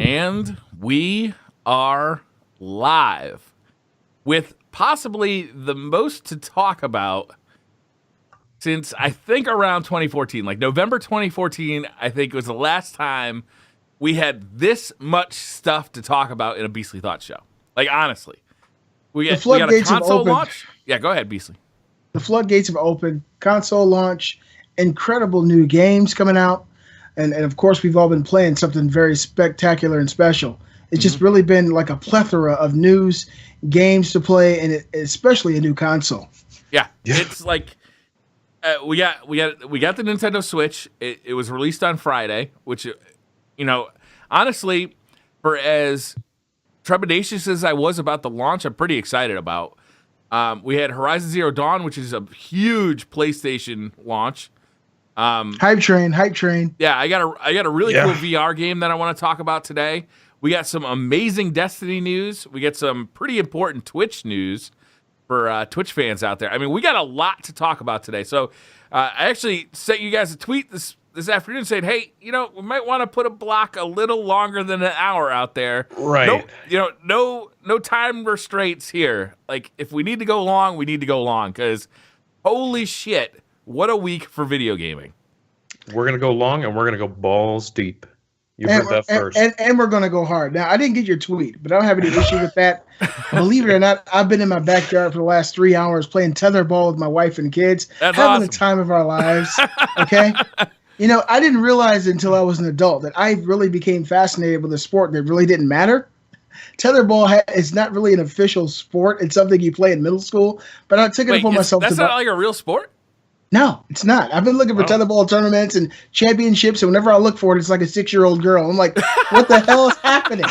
And we are live with possibly the most to talk about since I think around 2014, like November 2014, I think was the last time we had this much stuff to talk about in a Beastly Thoughts show. Like, honestly. We got a console launch. Yeah, go ahead, Beastly. The floodgates have opened. Console launch. Incredible new games coming out. And of course, we've all been playing something very spectacular and special. It's just really been like a plethora of news, games to play, and especially a new console. Yeah. It's like we got the Nintendo Switch. It was released on Friday, which, you know, honestly, for as trepidatious as I was about the launch, I'm pretty excited about. We had Horizon Zero Dawn, which is a huge PlayStation launch. Hype train. Yeah, I got a really cool VR game that I want to talk about today. We got some amazing Destiny news. We got some pretty important Twitch news for Twitch fans out there. I mean, we got a lot to talk about today. So I actually sent you guys a tweet this afternoon saying, hey, you know, we might want to put a block a little longer than an hour out there. Right. No time restraints here. Like, if we need to go long, we need to go long, because holy shit, what a week for video gaming. We're going to go long, and we're going to go balls deep. You heard that first. And we're going to go hard. Now, I didn't get your tweet, but I don't have any issue with that. Believe it or not, I've been in my backyard for the last 3 hours playing tetherball with my wife and kids. That's having awesome. the time of our lives. Okay? You know, I didn't realize until I was an adult that I really became fascinated with a sport that really didn't matter. Tetherball is not really an official sport. It's something you play in middle school. But I took it upon myself. That's not like a real sport? No, it's not. I've been looking for tetherball tournaments and championships, and whenever I look for it, it's like a 6-year-old girl. I'm like, what the hell is happening?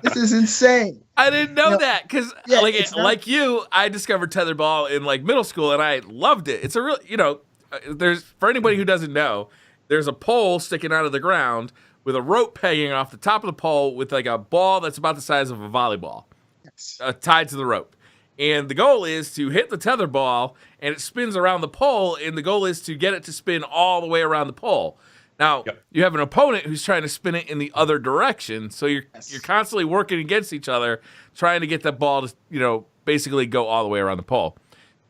This is insane. I didn't know that, because like you, I discovered tetherball in like middle school, and I loved it. It's a real, there's, for anybody who doesn't know, there's a pole sticking out of the ground with a rope hanging off the top of the pole with like a ball that's about the size of a volleyball tied to the rope. And the goal is to hit the tether ball, and it spins around the pole, and the goal is to get it to spin all the way around the pole. Now, you have an opponent who's trying to spin it in the other direction, so you're constantly working against each other, trying to get that ball to, basically go all the way around the pole.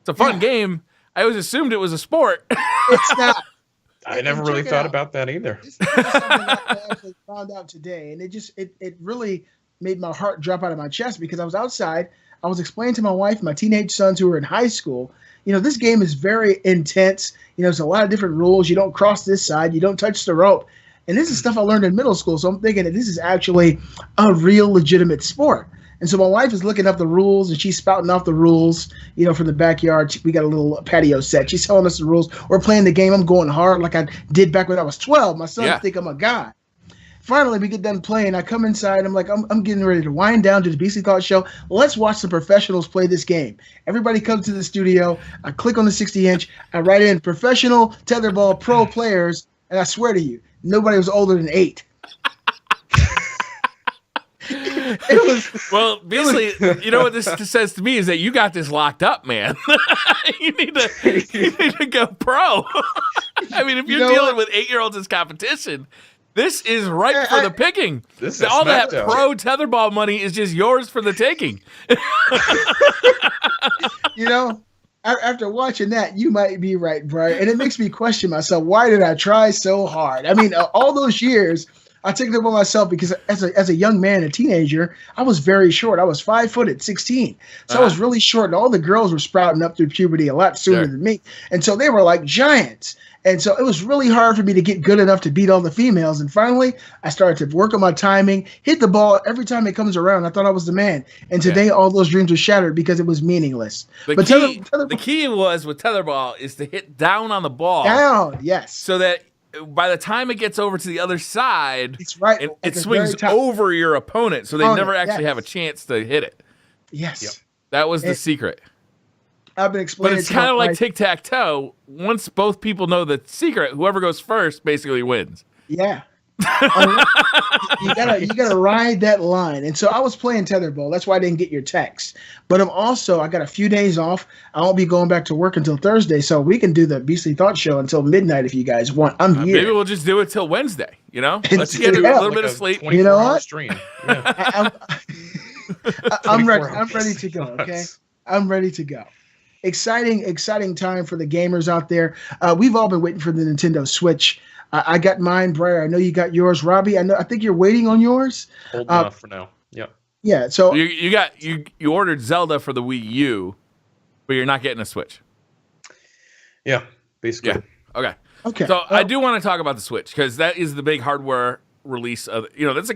It's a fun game. I always assumed it was a sport. It's not. I never really thought about that either. This is something that I actually found out today, and it really made my heart drop out of my chest, because I was outside. I was explaining to my wife, my teenage sons who were in high school, this game is very intense. There's a lot of different rules. You don't cross this side. You don't touch the rope. And this is stuff I learned in middle school. So I'm thinking that this is actually a real legitimate sport. And so my wife is looking up the rules, and she's spouting off the rules, from the backyard. We got a little patio set. She's telling us the rules. We're playing the game. I'm going hard like I did back when I was 12. My son think I'm a guy. Finally, we get done playing. I come inside. I'm like, I'm getting ready to wind down to the Beastly Thoughts show. Let's watch some professionals play this game. Everybody comes to the studio. I click on the 60-inch. I write in professional tetherball pro players, and I swear to you, nobody was older than 8. Well, Beastly, you know what this says to me is that you got this locked up, man. you need to go pro. I mean, if you're dealing with 8-year-olds as competition, this is ripe for the picking. All that pro tetherball money is just yours for the taking. After watching that, you might be right, Briar. And it makes me question myself. Why did I try so hard? I mean, all those years, I took it upon myself because as a young man, a teenager, I was very short. I was 5 foot at 16. So I was really short, and all the girls were sprouting up through puberty a lot sooner than me. And so they were like giants. And so it was really hard for me to get good enough to beat all the females. And finally, I started to work on my timing, hit the ball every time it comes around. I thought I was the man. And today, all those dreams were shattered because it was meaningless. The key was with tetherball is to hit down on the ball. Down, yes. So that by the time it gets over to the other side, it's right. It swings over your opponent, so they never actually have a chance to hit it. Yes. That was the secret. I've been explaining. But it's kind of like tic-tac-toe. Once both people know the secret, whoever goes first basically wins. Yeah. You gotta ride that line. And so I was playing tetherball. That's why I didn't get your text. But I got a few days off. I won't be going back to work until Thursday, so we can do the Beastly Thought Show until midnight if you guys want. I'm here. Maybe we'll just do it till Wednesday. Let's get a little bit of sleep. You know what? Stream. Yeah. I'm ready to go. Okay, I'm ready to go. Exciting time for the gamers out there. We've all been waiting for the Nintendo Switch. I got mine, Briar. I know you got yours, Robbie. I think you're waiting on yours. Holding off for now. Yep. Yeah. So you ordered Zelda for the Wii-U, but you're not getting a Switch. Yeah, basically. Yeah. Okay. So I do want to talk about the Switch because that is the big hardware release of. That's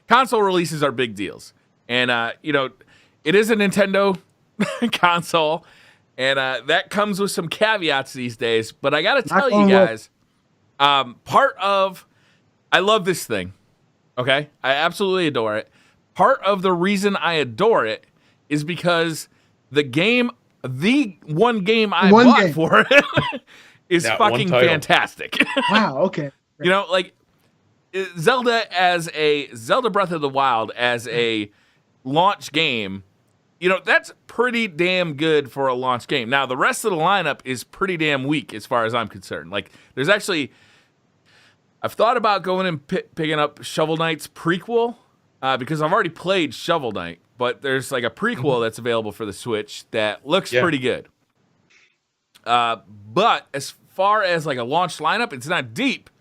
console releases are big deals, and it is a Nintendo console, and that comes with some caveats these days. But I got to tell you guys. I love this thing. Okay. I absolutely adore it. Part of the reason I adore it is because the one game I bought for it is fucking fantastic. Wow. Okay. Zelda Breath of the Wild as a launch game, that's pretty damn good for a launch game. Now, the rest of the lineup is pretty damn weak as far as I'm concerned. There's actually... I've thought about going and picking up Shovel Knight's prequel because I've already played Shovel Knight, but there's a prequel that's available for the Switch that looks pretty good. But as far as a launch lineup, it's not deep,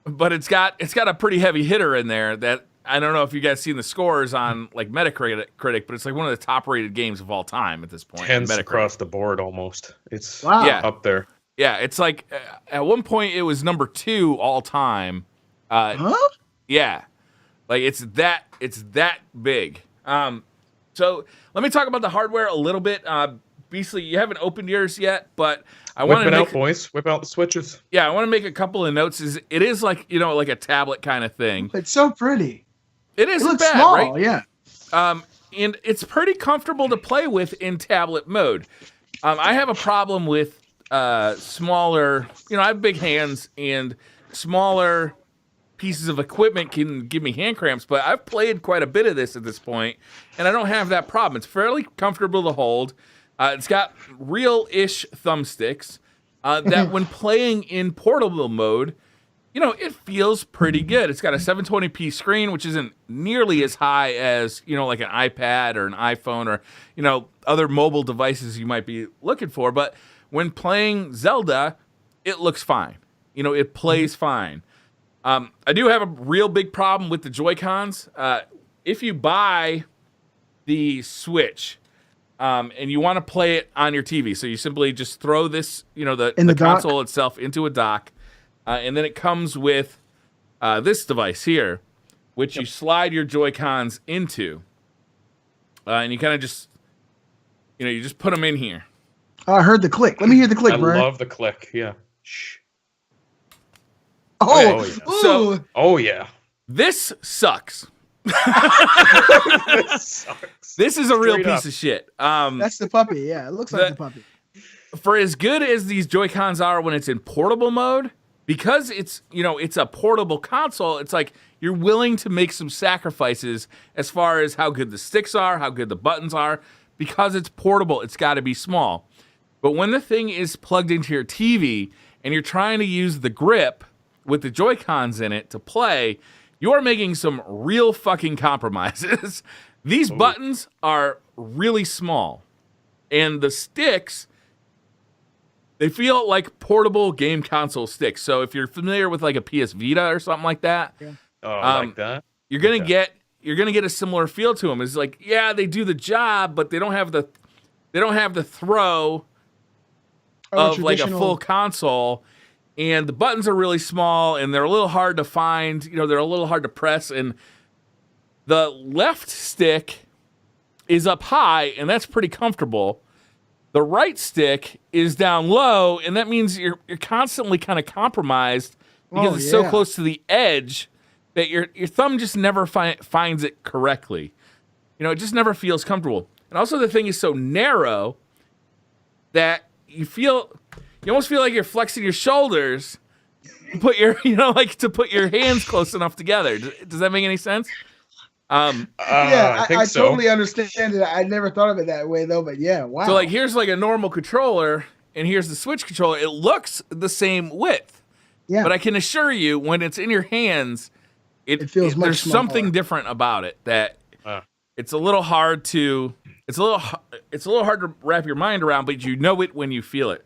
but it's got a pretty heavy hitter in there that I don't know if you guys seen the scores on Metacritic, but it's one of the top rated games of all time at this point. 10s across the board almost. It's up there. Yeah, it's at one point it was number 2 all time. Huh? Yeah, it's that big. So let me talk about the hardware a little bit. Beastly, you haven't opened yours yet, but I want to out, boys. Whip out the switches. Yeah, I want to make a couple of notes. It is like a tablet kind of thing. It's so pretty. It is. It looks bad, small, right? Yeah. And it's pretty comfortable to play with in tablet mode. I have a problem with smaller, I have big hands, and smaller pieces of equipment can give me hand cramps, but I've played quite a bit of this at this point, and I don't have that problem. It's fairly comfortable to hold. It's got real-ish thumbsticks that when playing in portable mode, it feels pretty good. It's got a 720p screen, which isn't nearly as high as, like an iPad or an iPhone or, other mobile devices you might be looking for, but when playing Zelda, it looks fine. It plays fine. I do have a real big problem with the Joy-Cons. If you buy the Switch and you want to play it on your TV, so you simply just throw this, the console itself into a dock, and then it comes with this device here, which you slide your Joy-Cons into, and you kind of just, you just put them in here. Oh, I heard the click. Let me hear the click, bro. I love the click. Yeah. Shh. Oh, yeah. This sucks. This sucks. This is a real piece of shit. That's the puppy. Yeah, it looks like the puppy. For as good as these Joy-Cons are when it's in portable mode, because it's a portable console, it's you're willing to make some sacrifices as far as how good the sticks are, how good the buttons are. Because it's portable, it's got to be small. But when the thing is plugged into your TV and you're trying to use the grip with the Joy-Cons in it to play, you're making some real fucking compromises. These buttons are really small. And the sticks, they feel like portable game console sticks. So if you're familiar with a PS Vita or something like that, like that, you're gonna get a similar feel to them. It's they do the job, but they don't have the throw of a full console, and the buttons are really small and they're a little hard to find. They're a little hard to press, and the left stick is up high, and that's pretty comfortable. The right stick is down low, and that means you're constantly kind of compromised because it's so close to the edge that your thumb just never finds it correctly. It just never feels comfortable. And also the thing is so narrow that you almost feel like you're flexing your shoulders put your, to put your hands close enough together. Does that make any sense? I think so. totally understand it. I never thought of it that way though, but yeah, wow. So like here's like a normal controller, and here's the Switch controller. It looks the same width, but I can assure you, when it's in your hands, it feels much there's smaller. Something different about it that it's a little hard to hard to wrap your mind around, but you know it when you feel it.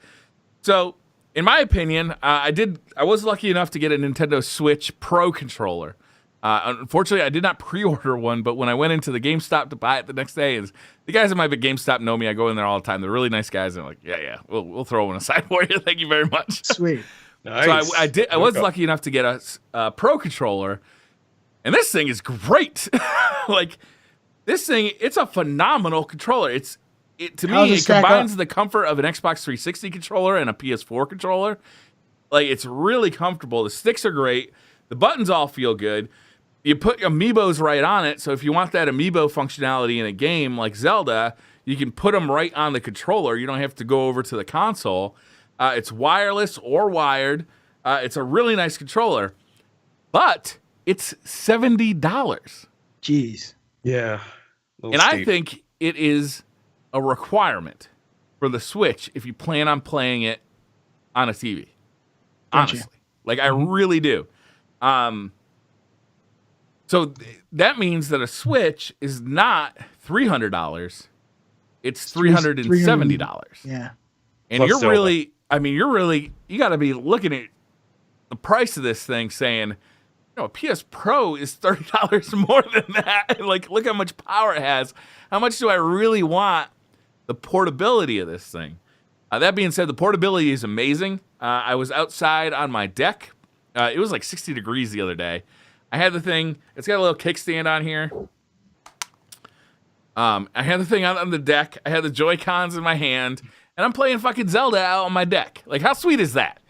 So, in my opinion, I was lucky enough to get a Nintendo Switch Pro controller. Unfortunately, I did not pre-order one, but when I went into the GameStop to buy it the next day, the guys at my big GameStop know me. I go in there all the time. They're really nice guys. And I'm like, yeah, we'll throw one aside for you. Thank you very much. Sweet. Nice. So I was lucky enough to get a Pro controller, and this thing is great. Like this thing, it's a phenomenal controller. To me, it combines the comfort of an Xbox 360 controller and a PS4 controller. Like it's really comfortable. The sticks are great. The buttons all feel good. You put amiibos right on it, so if you want that amiibo functionality in a game like Zelda, you can put them right on the controller. You don't have to go over to the console. It's wireless or wired. It's a really nice controller, but it's $70. Jeez. Yeah. And steep. I think it is a requirement for the Switch if you plan on playing it on a TV. Honestly. Like, I really do. So that means that a Switch is not $300. It's $370. Yeah. And plus you're really, you got to be looking at the price of this thing saying, a PS Pro is $30 more than that. Like, look how much power it has. How much do I really want the portability of this thing? That being said, the portability is amazing. I was outside on my deck. It was like 60 degrees the other day. I had the thing. It's got a little kickstand on here. I had the thing on the deck. I had the Joy-Cons in my hand. And I'm playing fucking Zelda out on my deck. Like, how sweet is that?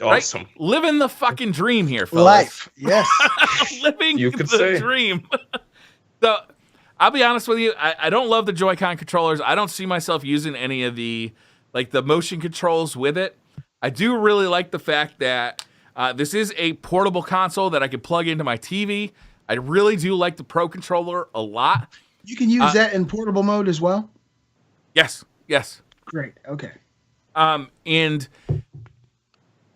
Awesome. Right? Living the fucking dream here, fellas. Life, yes. Living the dream. So, I'll be honest with you. I don't love the Joy-Con controllers. I don't see myself using any of the motion controls with it. I do really like the fact that this is a portable console that I can plug into my TV. I really do like the Pro controller a lot. You can use that in portable mode as well? Yes. Great. Okay. And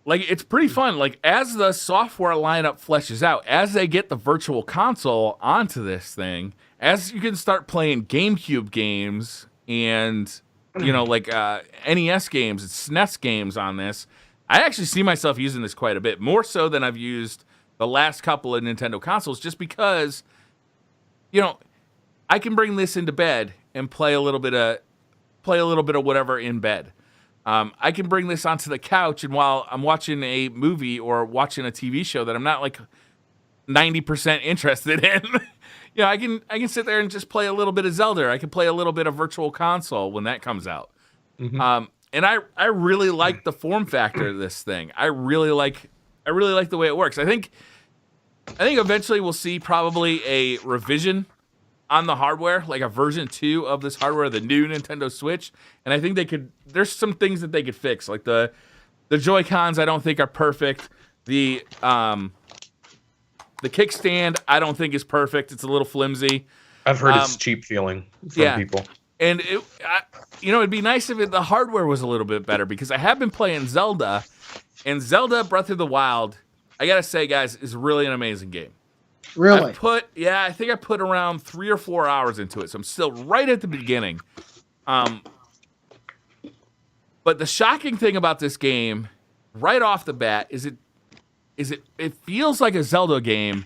like it's pretty fun. Like as the software lineup fleshes out, as they get the virtual console onto this thing, as you can start playing GameCube games and NES games and SNES games on this, I actually see myself using this quite a bit, more so than I've used the last couple of Nintendo consoles, just because, I can bring this into bed and play a little bit of whatever in bed. I can bring this onto the couch, and while I'm watching a movie or watching a TV show that I'm not like 90% interested in, I can sit there and just play a little bit of Zelda. I can play a little bit of Virtual Console when that comes out. Mm-hmm. And I really like the form factor of this thing. I really like the way it works. I think eventually we'll see probably a revision on the hardware, like a version 2 of this hardware, the new Nintendo Switch. And I think there's some things that they could fix. Like the Joy-Cons I don't think are perfect. The kickstand I don't think is perfect. It's a little flimsy. I've heard it's cheap feeling from people. And it'd be nice if the hardware was a little bit better, because I have been playing Zelda, and Zelda Breath of the Wild, I gotta say, guys, is really an amazing game. Really? I think I put around 3 or 4 hours into it, so I'm still right at the beginning. But the shocking thing about this game, right off the bat, is it feels like a Zelda game,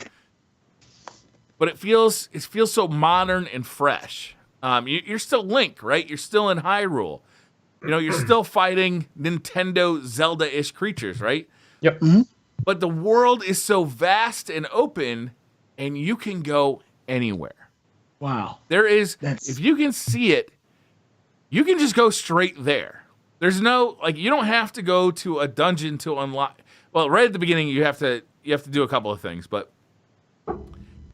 but it feels so modern and fresh. You're still Link, right? You're still in Hyrule. You're still fighting Nintendo Zelda-ish creatures, right? Yep. Mm-hmm. But the world is so vast and open, and you can go anywhere. Wow. If you can see it, you can just go straight there. There's no, you don't have to go to a dungeon to unlock. Well, right at the beginning, you have to do a couple of things, but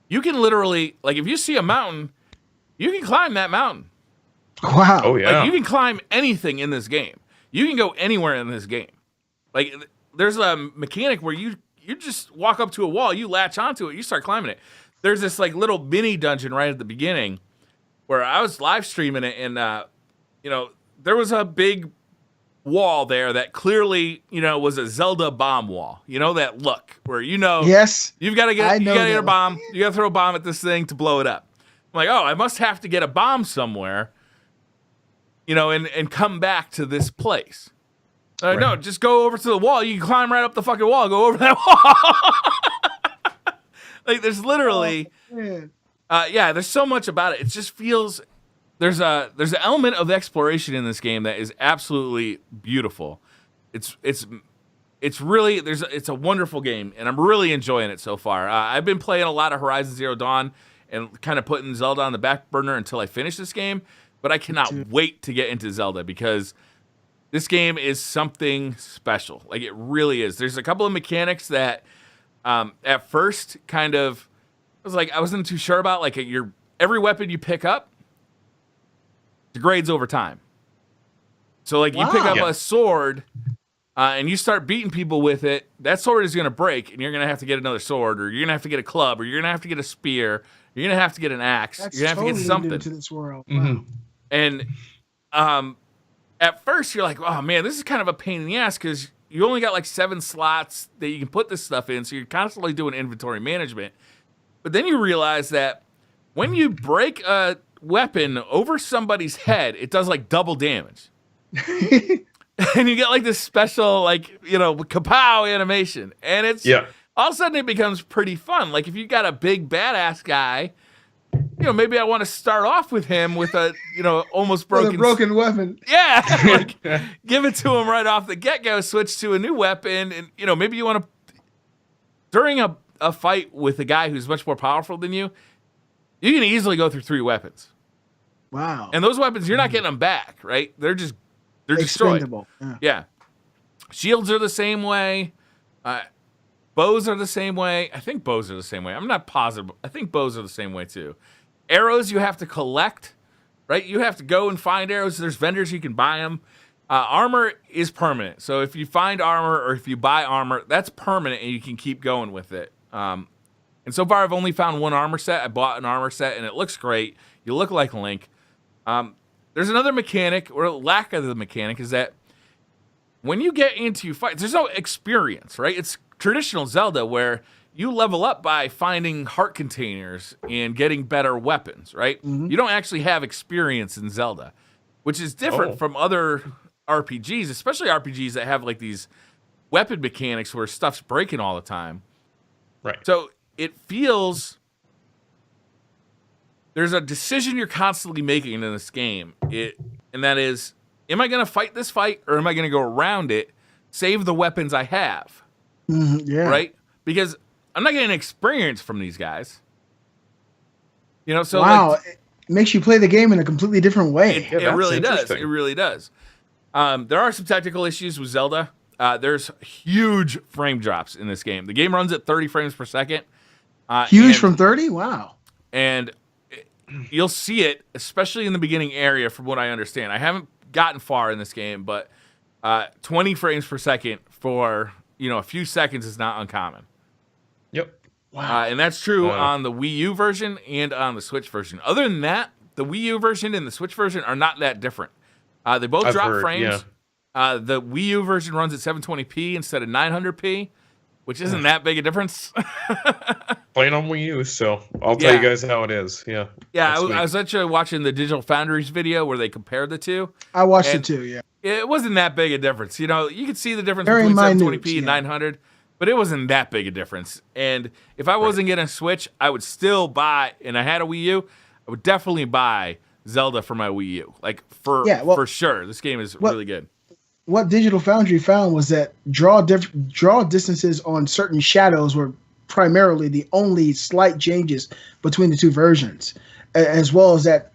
you can literally, if you see a mountain, you can climb that mountain. Wow. Oh, yeah. You can climb anything in this game. You can go anywhere in this game. there's a mechanic where you just walk up to a wall, you latch onto it, you start climbing it. There's this like little mini dungeon right at the beginning where I was live streaming it, and there was a big wall there that clearly was a Zelda bomb wall. You know that look where yes, you've got to get a bomb, you got to throw a bomb at this thing to blow it up. I'm like, oh, I must have to get a bomb somewhere, and come back to this place. Right. No, just go over to the wall. You can climb right up the fucking wall. Go over that wall. Like, there's literally, there's so much about it. It just feels there's an element of exploration in this game that is absolutely beautiful. It's really it's a wonderful game, and I'm really enjoying it so far. I've been playing a lot of Horizon Zero Dawn and kind of putting Zelda on the back burner until I finish this game, but I cannot wait to get into Zelda because this game is something special. Like, it really is. There's a couple of mechanics that at first kind of I wasn't too sure about. Like, every weapon you pick up degrades over time. So like you pick up a sword and you start beating people with it, that sword is going to break and you're going to have to get another sword, or you're going to have to get a club, or you're going to have to get a spear, or you're going to have to get an axe. That's you're going to have to get something. Into this world. Mm-hmm. Wow. And at first you're like, oh man, this is kind of a pain in the ass because you only got like 7 slots that you can put this stuff in, so you're constantly doing inventory management. But then you realize that when you break a weapon over somebody's head, it does like double damage. And you get like this special, like, kapow animation. And it's all of a sudden it becomes pretty fun. Like, if you got a big badass guy, maybe I want to start off with him with a, almost broken... With a broken weapon. Yeah. Like, give it to him right off the get-go, switch to a new weapon. And, maybe you want to... During a fight with a guy who's much more powerful than you, you can easily go through 3 weapons. Wow. And those weapons, you're not getting them back, right? They're destroyed. Yeah. Shields are the same way. Bows are the same way. I think bows are the same way. I'm not positive. I think bows are the same way too. Arrows you have to collect, right? You have to go and find arrows. There's vendors you can buy them. Armor is permanent. So if you find armor or if you buy armor, that's permanent and you can keep going with it. And so far I've only found 1 armor set. I bought an armor set and it looks great. You look like Link. There's another mechanic, or lack of the mechanic, is that when you get into fights, there's no experience, right? It's traditional Zelda where you level up by finding heart containers and getting better weapons, right? Mm-hmm. You don't actually have experience in Zelda, which is different from other RPGs, especially RPGs that have like these weapon mechanics where stuff's breaking all the time. Right. So it feels... There's a decision you're constantly making in this game, and that is, am I going to fight this fight, or am I going to go around it, save the weapons I have? Yeah. Right? Because I'm not getting experience from these guys. So wow, like, it makes you play the game in a completely different way. It really does. It really does. There are some technical issues with Zelda. There's huge frame drops in this game. The game runs at 30 frames per second. Huge from 30? Wow. And you'll see it, especially in the beginning area, from what I understand. I haven't gotten far in this game, but 20 frames per second for a few seconds is not uncommon. Yep. Wow. And that's true on the Wii U version and on the Switch version. Other than that, the Wii U version and the Switch version are not that different. They both drop frames. Yeah. The Wii U version runs at 720p instead of 900p, which isn't that big a difference. Playing on Wii U, so I'll tell you guys how it is. Yeah. Yeah, I was actually watching the Digital Foundry's video where they compared the two. I watched it too, yeah. It wasn't that big a difference. You could see the difference Very between minute, 720p and 900, but it wasn't that big a difference. And if I wasn't getting a Switch, I would still buy, and I had a Wii U, I would definitely buy Zelda for my Wii U. Like, for sure. This game is really good. What Digital Foundry found was that draw distances on certain shadows were primarily the only slight changes between the two versions, as well as that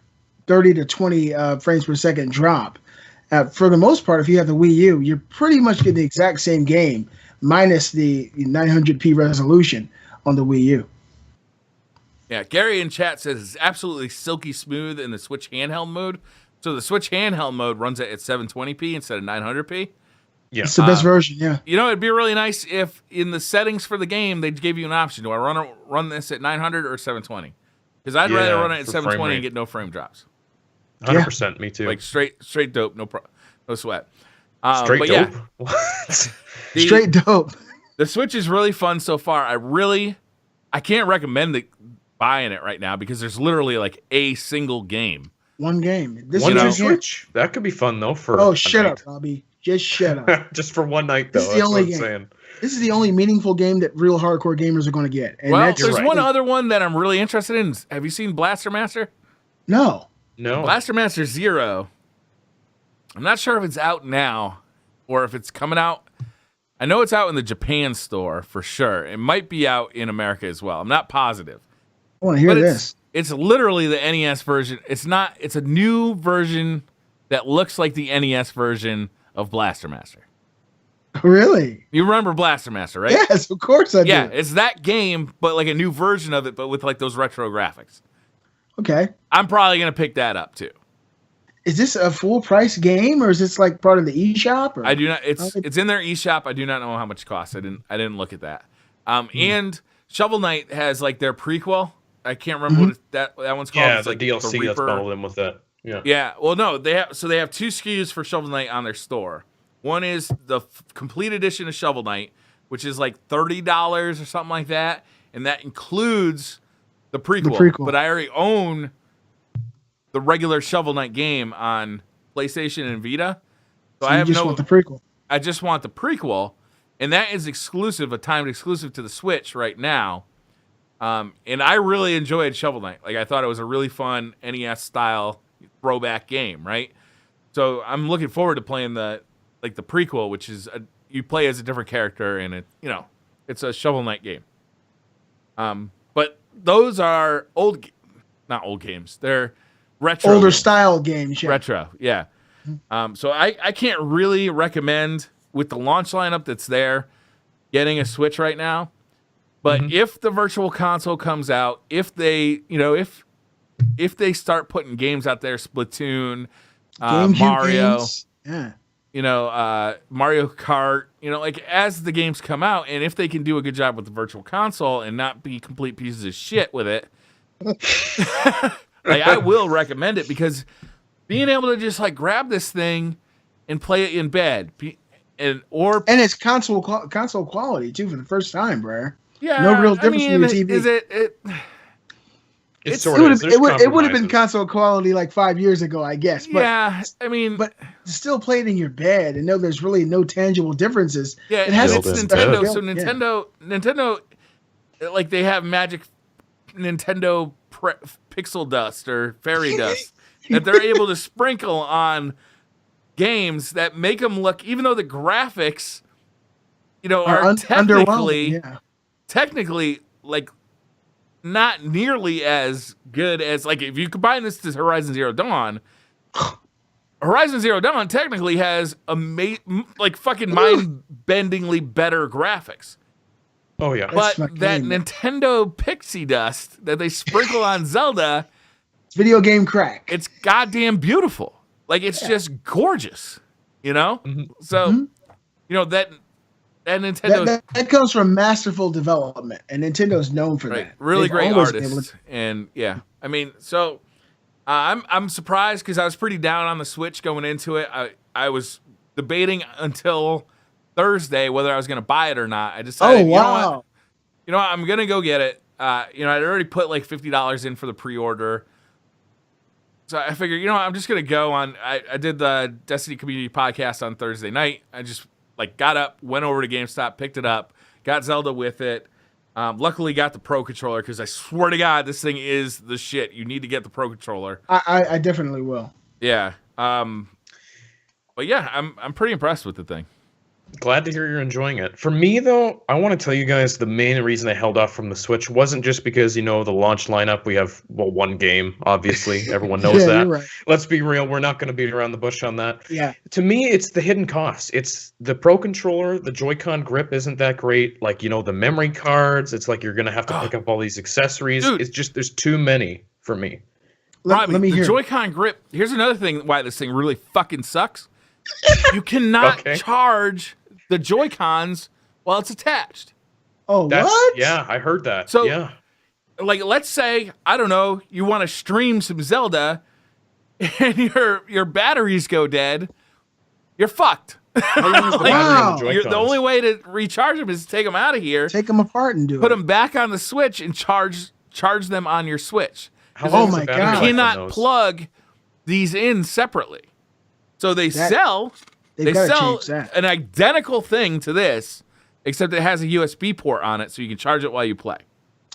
30 to 20 frames per second drop. For the most part, if you have the Wii U, you're pretty much getting the exact same game, minus the 900p resolution on the Wii U. Yeah, Gary in chat says it's absolutely silky smooth in the Switch handheld mode. So the Switch handheld mode runs at 720p instead of 900p. Yeah. It's the best version, yeah. You know, it'd be really nice if in the settings for the game, they gave you an option. Do I run this at 900 or 720? Because I'd rather run it at 720 and get no frame drops. 100%, me too. Like straight dope, no sweat. Straight dope? Yeah, What? Straight dope. The Switch is really fun so far. I can't recommend buying it right now because there's literally like a single game. One game. This one is Switch. That could be fun though for shut up, Robbie. Just shut up. Just for one night though. This is the only game. This is the only meaningful game that real hardcore gamers are going to get. And there's one other one that I'm really interested in. Have you seen Blaster Master? No. Blaster Master 0. I'm not sure if it's out now or if it's coming out. I know it's out in the Japan store for sure. It might be out in America as well. I'm not positive. I want to hear this. It's literally the NES version. It's a new version that looks like the NES version of Blaster Master. Really? You remember Blaster Master, right? Yes, of course I do. Yeah, it's that game, but like a new version of it, but with like those retro graphics. Okay. I'm probably going to pick that up too. Is this a full price game or is this like part of the eShop? Or? I do not. It's in their eShop. I do not know how much it costs. I didn't look at that. And Shovel Knight has like their prequel. I can't remember what that one's called. Yeah, it's the like DLC that's bundled in with that. Yeah. Yeah. Well, no, they have two SKUs for Shovel Knight on their store. One is the complete edition of Shovel Knight, which is like $30 or something like that, and that includes the prequel. But I already own the regular Shovel Knight game on PlayStation and Vita, so I want the prequel. I just want the prequel, and that is exclusive, a timed exclusive to the Switch right now. And I really enjoyed Shovel Knight. Like I thought it was a really fun NES style throwback game, right? So I'm looking forward to playing the prequel, which is you play as a different character, and it's a Shovel Knight game. But those are not old games. They're retro, older style games. Yeah. Retro, yeah. So I can't really recommend with the launch lineup that's there getting a Switch right now. But if the Virtual Console comes out, if they if they start putting games out there, Splatoon, Mario, Mario Kart, like as the games come out, and if they can do a good job with the Virtual Console and not be complete pieces of shit with it, like I will recommend it, because being able to just like grab this thing and play it in bed, and it's console quality too for the first time, Briar. Yeah, no real difference from your TV. Is it? It would have been console quality like 5 years ago, I guess. But, yeah, but still play it in your bed and know there's really no tangible differences. Yeah, it has Nintendo. So Nintendo, like they have magic Nintendo pixel dust or fairy dust that they're able to sprinkle on games that make them look, even though the graphics, are technically like not nearly as good as, like, if you combine this to Horizon Zero Dawn, Horizon Zero Dawn technically has fucking mind-bendingly better graphics. Oh yeah, but that Nintendo pixie dust that they sprinkle on Zelda, it's video game crack. It's goddamn beautiful. Like it's just gorgeous, So, that Nintendo that comes from masterful development, and Nintendo's known for that. Really great artists, and yeah, I mean, so I'm surprised because I was pretty down on the Switch going into it. I was debating until Thursday whether I was going to buy it or not. I decided, you know what, I'm going to go get it. I'd already put like $50 in for the pre-order. So I figured, I'm just going to go on. I did the Destiny Community Podcast on Thursday night. I just got up, went over to GameStop, picked it up, got Zelda with it. Luckily got the Pro Controller, because I swear to God, this thing is the shit. You need to get the Pro Controller. I definitely will. Yeah. But yeah, I'm pretty impressed with the thing. Glad to hear you're enjoying it. For me, though, I want to tell you guys the main reason I held off from the Switch wasn't just because, the launch lineup, we have, one game, obviously. Everyone knows that. You're right. Let's be real. We're not going to beat around the bush on that. Yeah. To me, it's the hidden costs. It's the Pro Controller. The Joy-Con grip isn't that great. Like, the memory cards. It's like you're going to have to pick up all these accessories. Dude. It's just, there's too many for me. Robbie, the Joy-Con grip. Here's another thing why this thing really fucking sucks. You cannot charge the Joy-Cons while it's attached. Oh, what? Yeah, I heard that. So, yeah. Like, let's say, I don't know, you want to stream some Zelda and your batteries go dead, you're fucked. The only way to recharge them is to take them out of here. Take them apart and do Put them back on the Switch and charge them on your Switch. Oh, my God. You cannot plug these in separately. So they sell an identical thing to this, except it has a USB port on it so you can charge it while you play.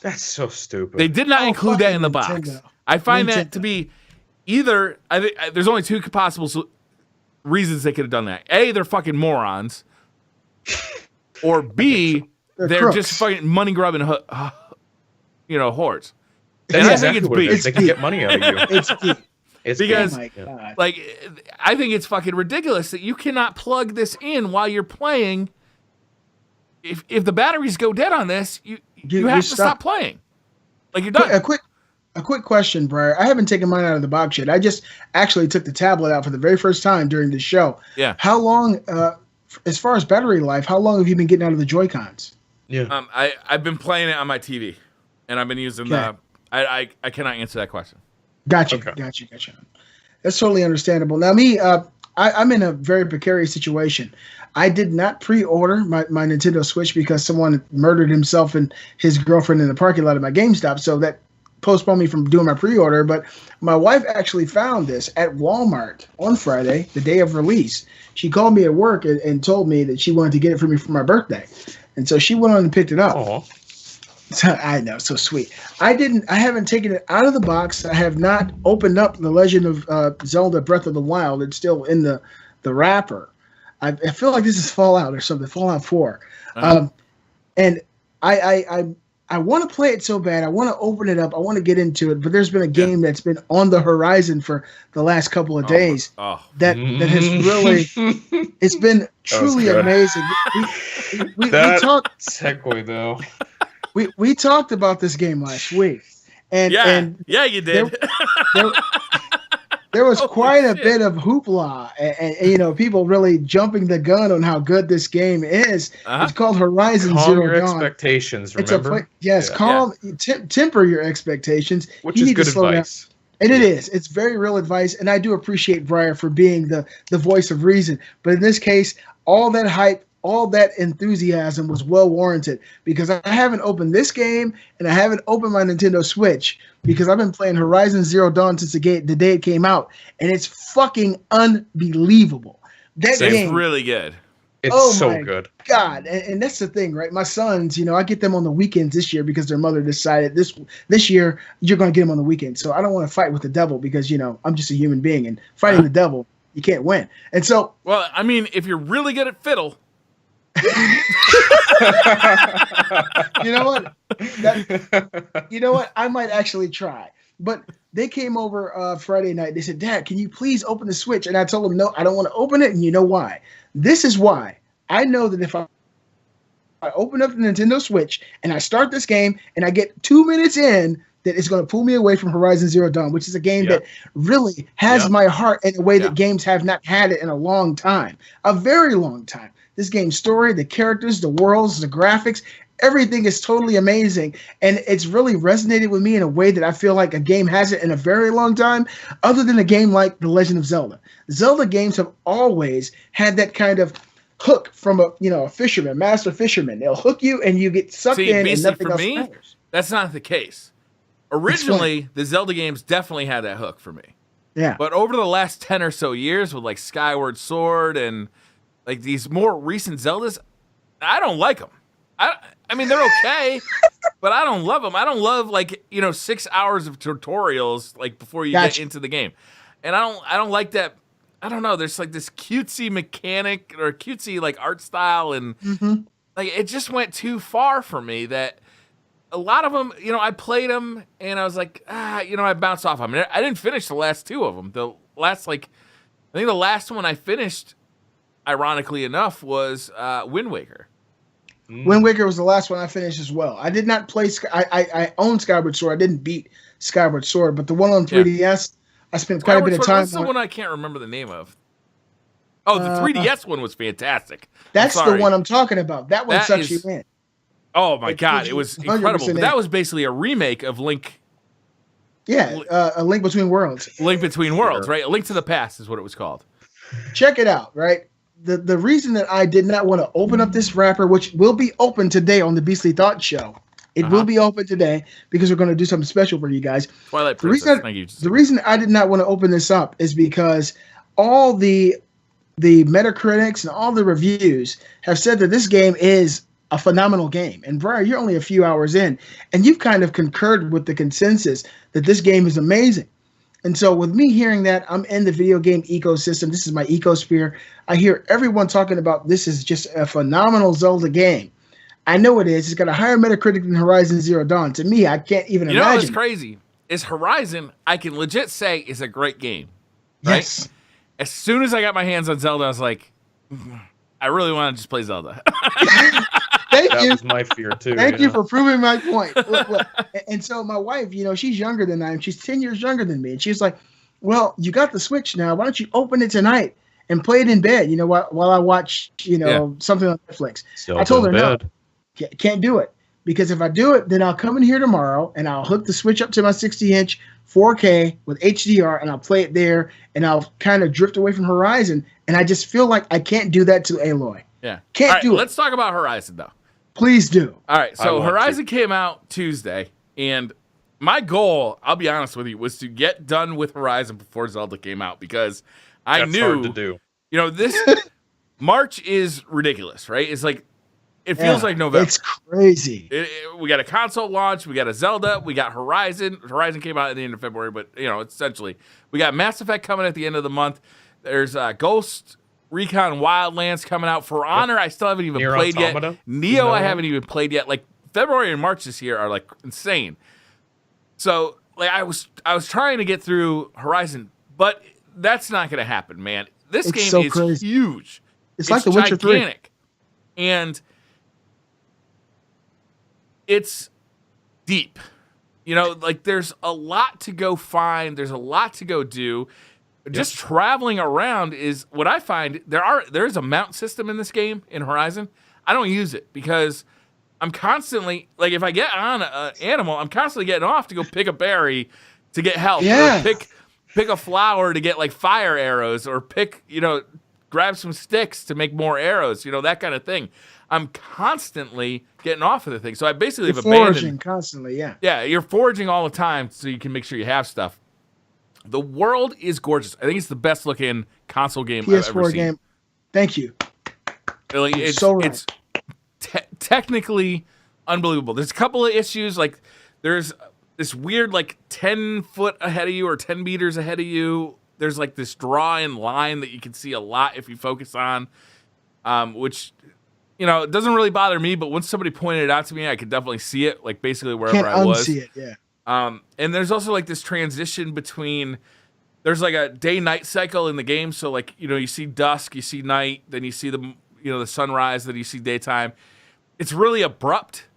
That's so stupid. They did not include that in the box. I find that to be either, there's only two possible reasons they could have done that. A, they're fucking morons. Or B, they're just fucking money grubbing, whores. And I think it's B. They can get money out of you. It's B. Because, like, I think it's fucking ridiculous that you cannot plug this in while you're playing. If the batteries go dead on this, you have to stop playing. Like, you're done. A quick question, Briar. I haven't taken mine out of the box yet. I just actually took the tablet out for the very first time during the show. Yeah. How long, as far as battery life, how long have you been getting out of the Joy-Cons? Yeah. I've been playing it on my TV, and I've been using the. I cannot answer that question. Gotcha. That's totally understandable. Now, me, I'm in a very precarious situation. I did not pre-order my Nintendo Switch because someone murdered himself and his girlfriend in the parking lot of my GameStop, so that postponed me from doing my pre-order. But my wife actually found this at Walmart on Friday, the day of release. She called me at work and told me that she wanted to get it for me for my birthday. And so she went on and picked it up. Aww. I know, so sweet. I haven't taken it out of the box. I have not opened up The Legend of Zelda Breath of the Wild. It's still in the wrapper. I feel like this is Fallout or something, Fallout 4. And I want to play it so bad. I want to open it up. I want to get into it. But there's been a game that's been on the horizon for the last couple of days that has really, it's been truly amazing. We talked segue though. We talked about this game last week, and you did. There was quite a bit of hoopla, and people really jumping the gun on how good this game is. It's called Horizon Zero Dawn. Expectations, remember? Temper your expectations. Which is good advice. And it is. It's very real advice, and I do appreciate Briar for being the voice of reason. But in this case, all that hype, all that enthusiasm was well warranted, because I haven't opened this game and I haven't opened my Nintendo Switch because I've been playing Horizon Zero Dawn since the day it came out, and it's fucking unbelievable. That game is really good. It's so good. God, and that's the thing, right? My sons, I get them on the weekends this year because their mother decided this year you're going to get them on the weekend. So I don't want to fight with the devil because I'm just a human being, and fighting the devil, you can't win. And so, well, I mean, if you're really good at fiddle. You know what? I might actually try. But they came over Friday night. They said, "Dad, can you please open the Switch?" And I told them, "No, I don't want to open it." And you know why? This is why. I know that if I open up the Nintendo Switch and I start this game and I get 2 minutes in, that it's going to pull me away from Horizon Zero Dawn, which is a game that really has my heart in a way that games have not had it in a long time, a very long time. This game's story, the characters, the worlds, the graphics, everything is totally amazing. And it's really resonated with me in a way that I feel like a game hasn't in a very long time, other than a game like The Legend of Zelda. Zelda games have always had that kind of hook from a fisherman, master fisherman. They'll hook you and you get sucked in and nothing else matters. That's not the case. Originally, the Zelda games definitely had that hook for me. Yeah. But over the last 10 or so years with like Skyward Sword and like these more recent Zeldas, I don't like them. I mean, they're okay, but I don't love them. I don't love 6 hours of tutorials like before you get into the game, and I don't like that. I don't know. There's like this cutesy mechanic or cutesy like art style, and like it just went too far for me. That a lot of them, I played them and I was like, I bounced off. I mean, I didn't finish the last two of them. The last I think the last one I finished, ironically enough, was Wind Waker. Wind Waker was the last one I finished as well. I did not play. I owned Skyward Sword. I didn't beat Skyward Sword, but the one on 3DS, I spent quite a bit of time. What's the one I can't remember the name of? Oh, the 3DS one was fantastic. That's the one I'm talking about. That one sucks you in. Oh my God, it was incredible. But that was basically a remake of Link. Yeah, A Link Between Worlds. Link Between Worlds, right? A Link to the Past is what it was called. Check it out, right? The reason that I did not want to open up this wrapper, which will be open today on the Beastly Thought Show, it will be open today because we're going to do something special for you guys. Twilight Princess, thank you. The reason I did not want to open this up is because all the Metacritics and all the reviews have said that this game is a phenomenal game. And Briar, you're only a few hours in, and you've kind of concurred with the consensus that this game is amazing. And so with me hearing that, I'm in the video game ecosystem. This is my ecosphere. I hear everyone talking about this is just a phenomenal Zelda game. I know it is. It's got a higher Metacritic than Horizon Zero Dawn. To me, I can't even imagine. You know what's crazy? Is Horizon, I can legit say, is a great game. Right? Yes. As soon as I got my hands on Zelda, I was like, I really want to just play Zelda. Thank you. That was my fear too. Thank you for proving my point. Look. And so my wife, she's younger than I am. She's 10 years younger than me. And she's like, well, you got the Switch now. Why don't you open it tonight and play it in bed, while I watch, something on Netflix. Still I told her, no, can't do it. Because if I do it, then I'll come in here tomorrow and I'll hook the Switch up to my 60-inch 4K with HDR and I'll play it there and I'll kind of drift away from Horizon. And I just feel like I can't do that to Aloy. Yeah. Can't do it. Let's talk about Horizon, though. Please do. All right. So Horizon came out Tuesday. And my goal, I'll be honest with you, was to get done with Horizon before Zelda came out because I knew. That's hard to do. This March is ridiculous, right? It's like, it feels like November. It's crazy. We got a console launch. We got a Zelda. We got Horizon. Horizon came out at the end of February, but, essentially. We got Mass Effect coming at the end of the month. There's Ghost Recon Wildlands coming out. For Honor, I still haven't even played yet. Neo, I haven't even played yet. Like, February and March this year are, like, insane. So, like, I was trying to get through Horizon, but that's not going to happen, man. This game is crazy. Huge. It's like The Witcher 3. Gigantic. And it's deep. There's a lot to go find. There's a lot to go do. Just traveling around is what I find. There's a mount system in this game in Horizon. I don't use it because I'm constantly, like, if I get on an animal, I'm constantly getting off to go pick a berry to get health. Yeah. Or pick a flower to get, like, fire arrows, or grab some sticks to make more arrows, that kind of thing. I'm constantly getting off of the thing. So I basically have abandoned. Foraging constantly, yeah. Yeah, you're foraging all the time so you can make sure you have stuff. The world is gorgeous. I think it's the best looking console game I've ever seen. Game. Thank you. It's so right. It's technically unbelievable. There's a couple of issues. Like, there's this weird, 10 foot ahead of you or 10 meters ahead of you. There's, this draw-in line that you can see a lot if you focus on, which... it doesn't really bother me, but once somebody pointed it out to me, I could definitely see it, basically wherever I was. Can't unsee it, yeah. And there's also, this transition between, there's, a day-night cycle in the game. So, you see dusk, you see night, then you see the sunrise, then you see daytime. It's really abrupt.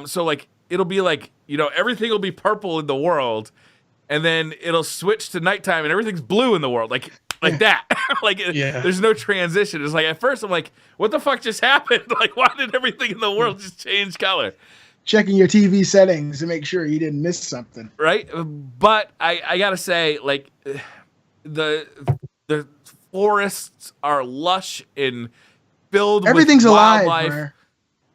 So, it'll be everything will be purple in the world, and then it'll switch to nighttime, and everything's blue in the world. That. There's no transition. It's at first I'm like, what the fuck just happened? Why did everything in the world just change color? Checking your TV settings to make sure you didn't miss something. Right? But I gotta say, the forests are lush and filled Everything's with wildlife. Alive,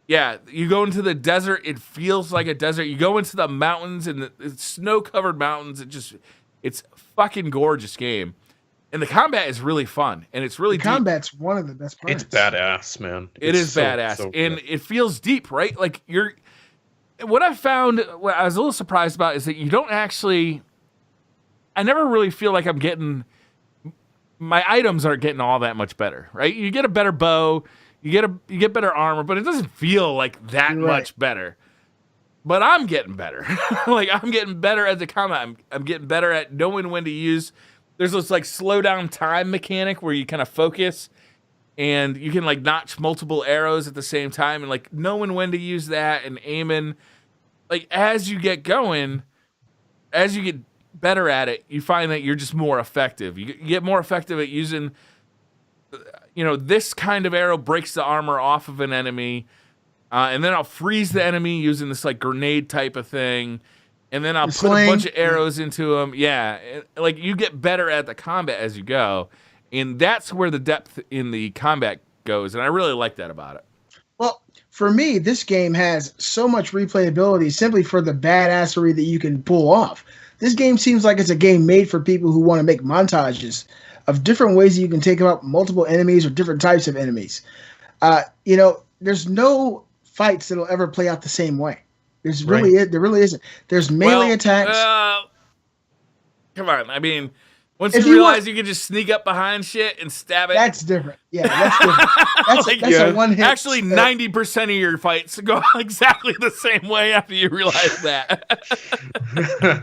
yeah, you go into the desert, it feels like a desert. You go into the mountains and the snow-covered mountains, it's a fucking gorgeous game. And the combat is really fun, and it's really deep. Combat's one of the best parts. It's badass, man. It is badass, and it feels deep, right? What I found, what I was a little surprised about, is that you don't actually. I never really feel like I'm getting. My items aren't getting all that much better, right? You get a better bow, you get better armor, but it doesn't feel like that much better. But I'm getting better. I'm getting better at the combat. I'm getting better at knowing when to use. There's this slow down time mechanic where you kind of focus and you can notch multiple arrows at the same time and knowing when to use that and aiming. As you get going, as you get better at it, you find that you're just more effective. You get more effective at using this kind of arrow breaks the armor off of an enemy, and then I'll freeze the enemy using this like grenade type of thing, and then I'll put a bunch of arrows into them. Yeah, like you get better at the combat as you go, and that's where the depth in the combat goes, and I really like that about it. Well, for me, this game has so much replayability simply for the badassery that you can pull off. This game seems like it's a game made for people who want to make montages of different ways that you can take out multiple enemies or different types of enemies. There's no fights that'll ever play out the same way. There really isn't. There's melee attacks. Come on, I mean, once you realize you can just sneak up behind shit and stab it. That's different. Yeah, that's different. That's a one hit. Actually, 90% of your fights go exactly the same way after you realize that.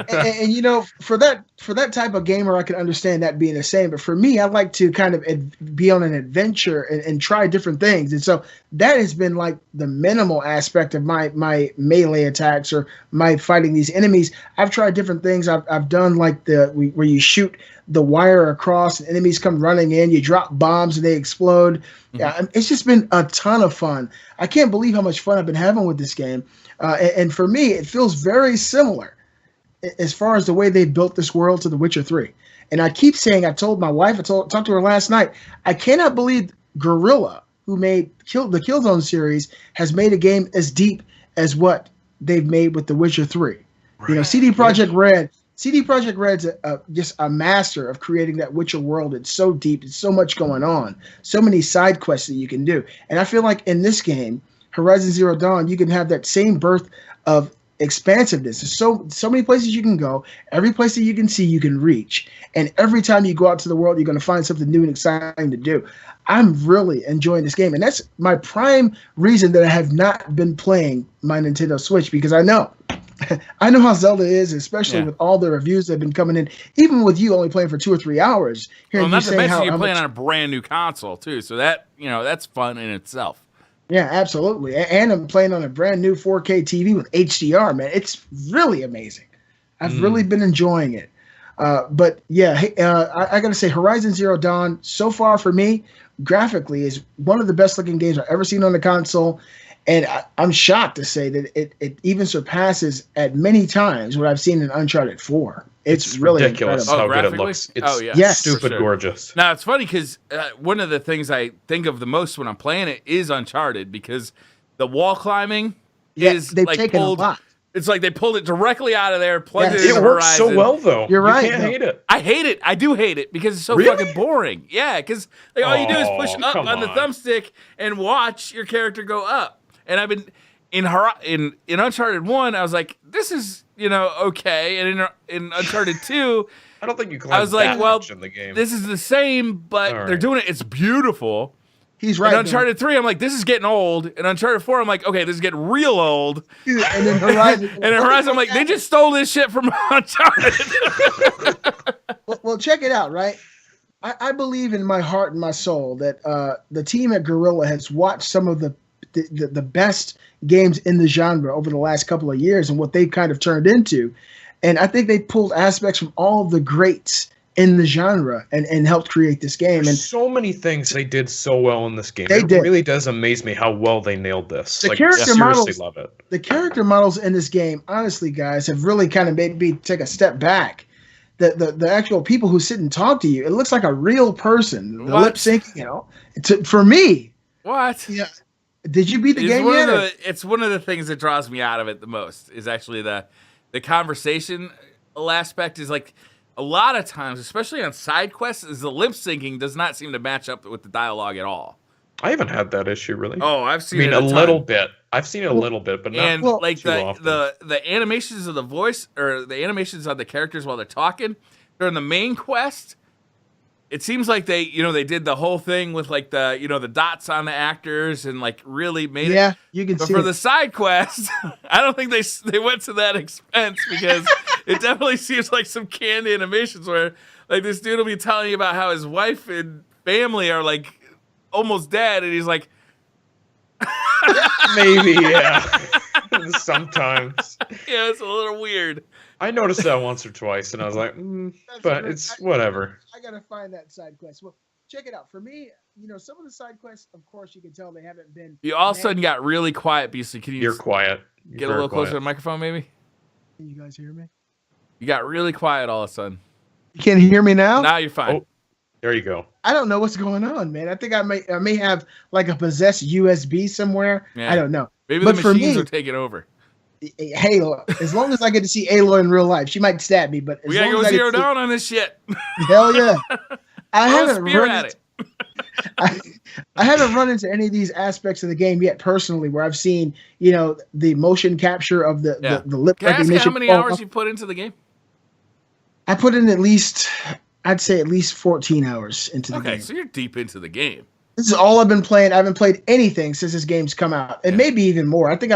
and for that type of gamer, I can understand that being the same. But for me, I like to kind of be on an adventure and try different things. And so that has been like the minimal aspect of my melee attacks or my fighting these enemies. I've tried different things. I've done like where you shoot the wire across and enemies come running in, you drop bombs and they explode. Mm-hmm. Yeah, it's just been a ton of fun. I can't believe how much fun I've been having with this game. And for me, it feels very similar as far as the way they built this world to The Witcher 3. And I keep saying, I told my wife, talked to her last night, I cannot believe Guerrilla, who made the Killzone series, has made a game as deep as what they've made with The Witcher 3. Right. CD Projekt Red's just a master of creating that Witcher world. It's so deep. It's so much going on. So many side quests that you can do. And I feel like in this game, Horizon Zero Dawn, you can have that same birth of expansiveness. There's so many places you can go. Every place that you can see, you can reach. And every time you go out to the world, you're going to find something new and exciting to do. I'm really enjoying this game. And that's my prime reason that I have not been playing my Nintendo Switch, because I know how Zelda is, especially with all the reviews that have been coming in. Even with you only playing for 2 or 3 hours. Not to mention you're playing on a brand new console too, so that that's fun in itself. Yeah, absolutely. And I'm playing on a brand new 4K TV with HDR, man. It's really amazing. I've really been enjoying it. But yeah, I got to say, Horizon Zero Dawn, so far for me, graphically, is one of the best looking games I've ever seen on the console. And I'm shocked to say that it even surpasses at many times what I've seen in Uncharted 4. It's really ridiculous how good it looks. It's stupid gorgeous. Now, it's funny because one of the things I think of the most when I'm playing it is Uncharted, because the wall climbing is they've like taken pulled. A lot. It's like they pulled it directly out of there, plugged it in It works so well, though. You're right. You can't hate it. I hate it. I do hate it because it's so fucking boring. Yeah, because all you do is push up on the thumbstick and watch your character go up. And I've been in Uncharted 1, I was like, this is, okay. And in Uncharted 2, I don't think you I was like, well, in the game. This is the same, but they're doing it. It's beautiful. He's right. In Uncharted 3, I'm like, this is getting old. In Uncharted 4, I'm like, okay, this is getting real old. And then Horizon, I'm like, they just stole this shit from Uncharted. well, check it out, right? I believe in my heart and my soul that the team at Guerrilla has watched some of the best games in the genre over the last couple of years and what they've kind of turned into. And I think they pulled aspects from all of the greats in the genre and helped create this game. There's so many things they did so well in this game. It really does amaze me how well they nailed this. The character models, love it. The character models in this game, honestly, guys, have really kind of made me take a step back. The actual people who sit and talk to you, it looks like a real person. The lip syncing, for me. What? Yeah. Did you beat the game yet? It's one of the things that draws me out of it the most is actually the conversation aspect. Is like a lot of times, especially on side quests, is the lip syncing does not seem to match up with the dialogue at all. I haven't had that issue really. Oh, I've seen it a little bit. I've seen it a little bit, but not like too often. the animations of the voice or the animations of the characters while they're talking during the main quest. It seems like they did the whole thing with like the dots on the actors and like really made it. Yeah, you can see. But for the side quest, I don't think they went to that expense because it definitely seems like some canned animations where like this dude will be telling you about how his wife and family are like almost dead, and he's like, maybe, yeah. Sometimes. Yeah, it's a little weird. I noticed that once or twice, and I was like, but it's whatever. I gotta find that side quest. Well, check it out. For me, some of the side quests, of course, you can tell they haven't been. You all of a sudden got really quiet, Beastly. Can you? You're quiet. Get a little closer to the microphone, maybe. Can you guys hear me? You got really quiet all of a sudden. You can't hear me now? Now you're fine. Oh, there you go. I don't know what's going on, man. I think I may have like a possessed USB somewhere. Yeah. I don't know. Maybe the machines are taking over. Halo. As long as I get to see Aloy in real life, she might stab me. But we gotta go zero down on this shit. Hell yeah! I haven't run into any of these aspects of the game yet personally, where I've seen the motion capture of the lip recognition. Can I ask how many hours you put into the game? I put in I'd say at least 14 hours into the game. Okay, so you're deep into the game. This is all I've been playing. I haven't played anything since this game's come out, and maybe even more. I think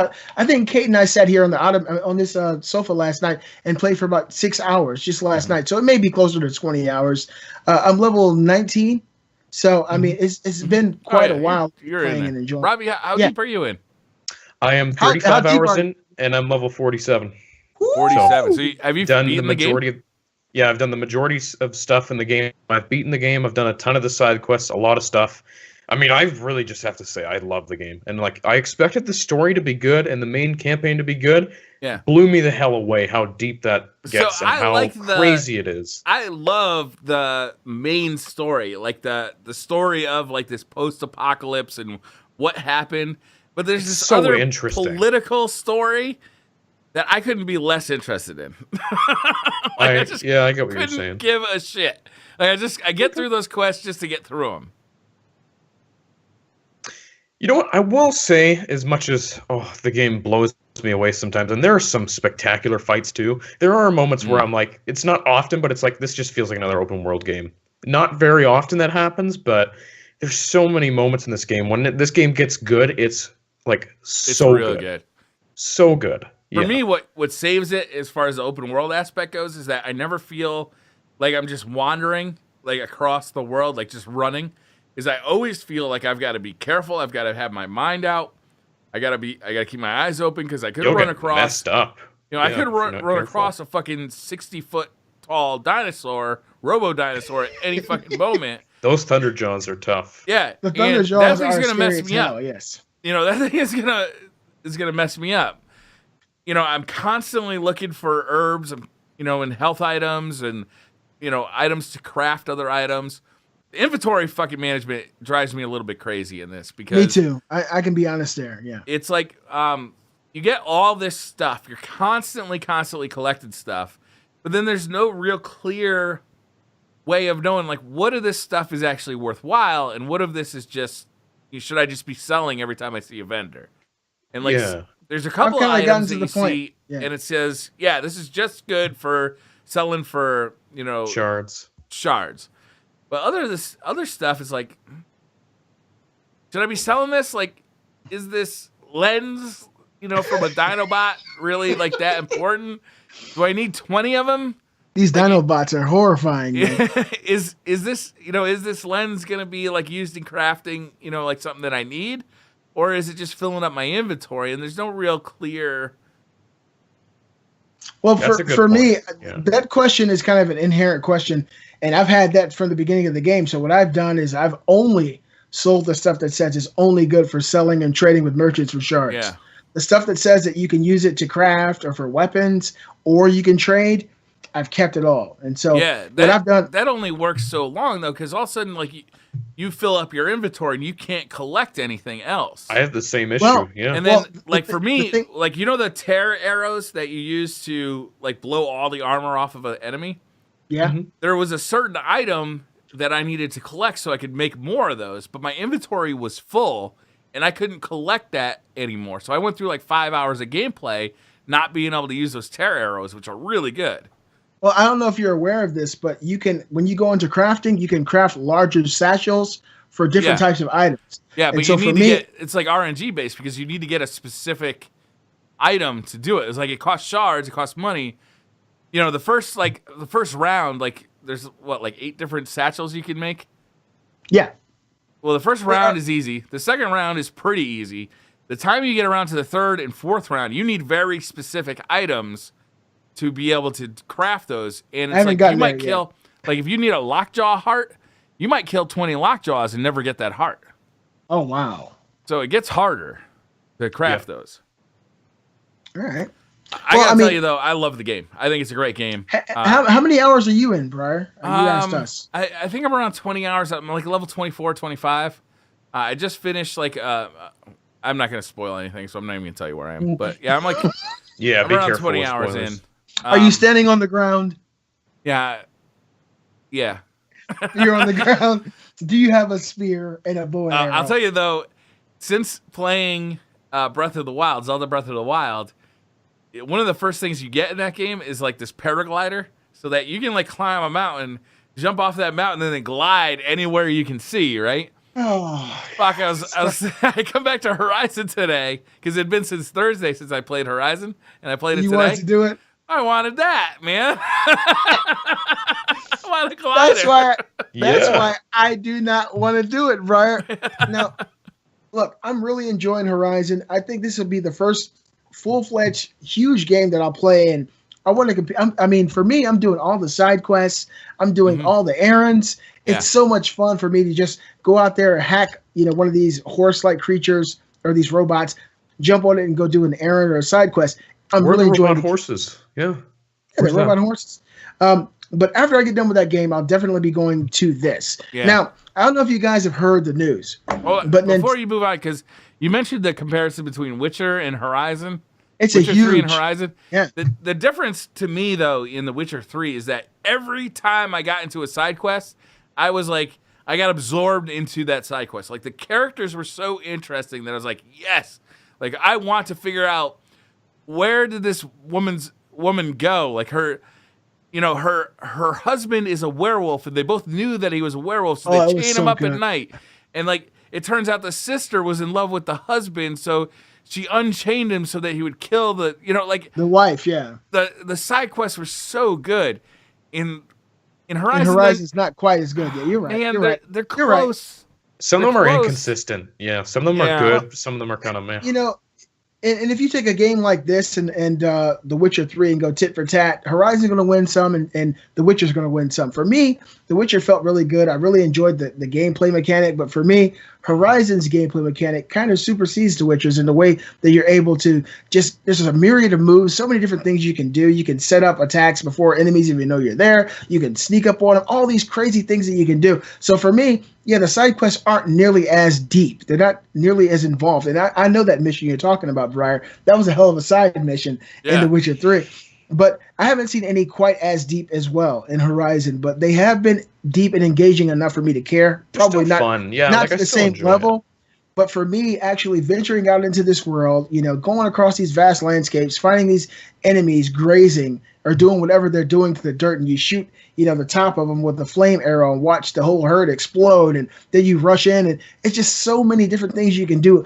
Kate and I sat here on this sofa last night and played for about 6 hours just last night. So it may be closer to 20 hours. I'm level 19, so I mean it's been quite a while you're playing and enjoying. Robbie, how deep are you in? I am 35 hours in, and I'm level 47. 47. So have you done the majority? Yeah, I've done the majority of stuff in the game. I've beaten the game. I've done a ton of the side quests, a lot of stuff. I mean, I really just have to say I love the game. And I expected the story to be good and the main campaign to be good. Yeah. Blew me the hell away how deep that gets and how crazy it is. I love the main story, like the story of this post-apocalypse and what happened. But there's this other political story that I couldn't be less interested in. I get what you're saying. Give a shit. I get through those quests just to get through them. You know what? I will say, as much as the game blows me away sometimes, and there are some spectacular fights too. There are moments where I'm like, it's not often, but it's like this just feels like another open world game. Not very often that happens, but there's so many moments in this game. When this game gets good, it's so really good. So good. For me, what saves it as far as the open world aspect goes is that I never feel like I'm just wandering across the world, just running. Is I always feel like I've got to be careful. I've got to have my mind out. I got to keep my eyes open because I could run across. Messed up. I could run across a fucking 60-foot tall dinosaur, robo dinosaur at any fucking moment. Those Thunder Jaws are tough. Yeah, the Thunder Jaws are gonna mess me up. Yes, that thing is gonna mess me up. I'm constantly looking for herbs, and health items and items to craft other items. Inventory fucking management drives me a little bit crazy in this because me too. I can be honest there. Yeah, it's like you get all this stuff. You're constantly collecting stuff, but then there's no real clear way of knowing what of this stuff is actually worthwhile and what of this is just should I just be selling every time I see a vendor. And there's a couple of items that you see and it says this is just good for selling for shards. But other stuff is should I be selling this? Is this lens, from a Dinobot really that important? Do I need 20 of them? These Dinobots are horrifying. Is this is this lens gonna be used in crafting? Something that I need, or is it just filling up my inventory? And there's no real clear. Well, for me, that question is kind of an inherent question. And I've had that from the beginning of the game. So what I've done is I've only sold the stuff that says it's only good for selling and trading with merchants for shards. Yeah. The stuff that says that you can use it to craft or for weapons or you can trade, I've kept it all. And so what I've done... That only works so long, though, because all of a sudden, you fill up your inventory and you can't collect anything else. I have the same issue, And then, for me, the tear arrows that you use to, blow all the armor off of an enemy? Yeah. Mm-hmm. There was a certain item that I needed to collect so I could make more of those, but my inventory was full and I couldn't collect that anymore. So I went through 5 hours of gameplay not being able to use those tear arrows, which are really good. Well, I don't know if you're aware of this, but when you go into crafting, you can craft larger satchels for different types of items. Yeah, but you need to get, it's RNG based because you need to get a specific item to do it. It's it costs shards, it costs money. The first round, there's 8 different satchels you can make. Yeah. Well, the first round is easy. The second round is pretty easy. The time you get around to the third and fourth round, you need very specific items to be able to craft those. And it's you might kill, if you need a lockjaw heart, you might kill 20 lockjaws and never get that heart. Oh wow! So it gets harder to craft those. All right. I gotta tell you though, I love the game. I think it's a great game. How many hours are you in, Briar? You asked us. I think I'm around 20 hours. I'm like level 24, 25. I just finished like I'm not gonna spoil anything, so I'm not even gonna tell you where I am. But yeah, I'm like I'm around 20 hours in. Are you standing on the ground? Yeah. Yeah. You're on the ground. Do you have a spear and a bow and arrow? I'll tell you though, since playing Breath of the Wild, Zelda Breath of the Wild, one of the first things you get in that game is like this paraglider, so that you can like climb a mountain, jump off that mountain, and then glide anywhere you can see. Right? Oh, fuck! I come back to Horizon today because it'd been since Thursday since I played Horizon, and I played it today. You wanted to do it? I wanted that, man. I want to glide. That's why I do not want to do it, Briar. Now, look, I'm really enjoying Horizon. I think this will be the first full-fledged huge game that I'll play, and I want to compete. I mean, for me, I'm doing all the side quests. I'm doing all the errands. It's so much fun for me to just go out there and hack, one of these horse-like creatures or these robots, jump on it and go do an errand or a side quest. I'm really enjoying horses. Yeah, the robot horses. But after I get done with that game, I'll definitely be going to this. Yeah. Now, I don't know if you guys have heard the news. Well, but before you move on, because you mentioned the comparison between Witcher and Horizon. It's Witcher a huge 3 and Horizon. Yeah. The difference to me though in The Witcher 3 is that every time I got into a side quest, I was like, I got absorbed into that side quest. Like the characters were so interesting that I was like, yes, like I want to figure out where did this woman go? Like her husband is a werewolf, and they both knew that he was a werewolf, so they chain him up at night. And like it turns out the sister was in love with the husband, so she unchained him so that he would kill the wife. Yeah. The side quests were so good. In Horizon, and Horizon's not quite as good. Yeah, you're right. Man, they're close. Right. Some of them are inconsistent. Yeah, some of them are good. Some of them are kind of meh. And if you take a game like this and The Witcher 3 and go tit for tat, Horizon's going to win some and The Witcher's going to win some. For me, The Witcher felt really good. I really enjoyed the gameplay mechanic. But for me, Horizon's gameplay mechanic kind of supersedes The Witcher's in the way that you're able to there's a myriad of moves, so many different things you can do. You can set up attacks before enemies even know you're there. You can sneak up on them, all these crazy things that you can do. So for me, the side quests aren't nearly as deep. They're not nearly as involved. And I know that mission you're talking about, Briar. That was a hell of a side mission in The Witcher 3. But I haven't seen any quite as deep as well in Horizon. But they have been deep and engaging enough for me to care. Probably not fun. Yeah, not to the same level. But for me, actually venturing out into this world, going across these vast landscapes, finding these enemies grazing or doing whatever they're doing to the dirt, and you shoot, the top of them with a flame arrow and watch the whole herd explode, and then you rush in, and it's just so many different things you can do.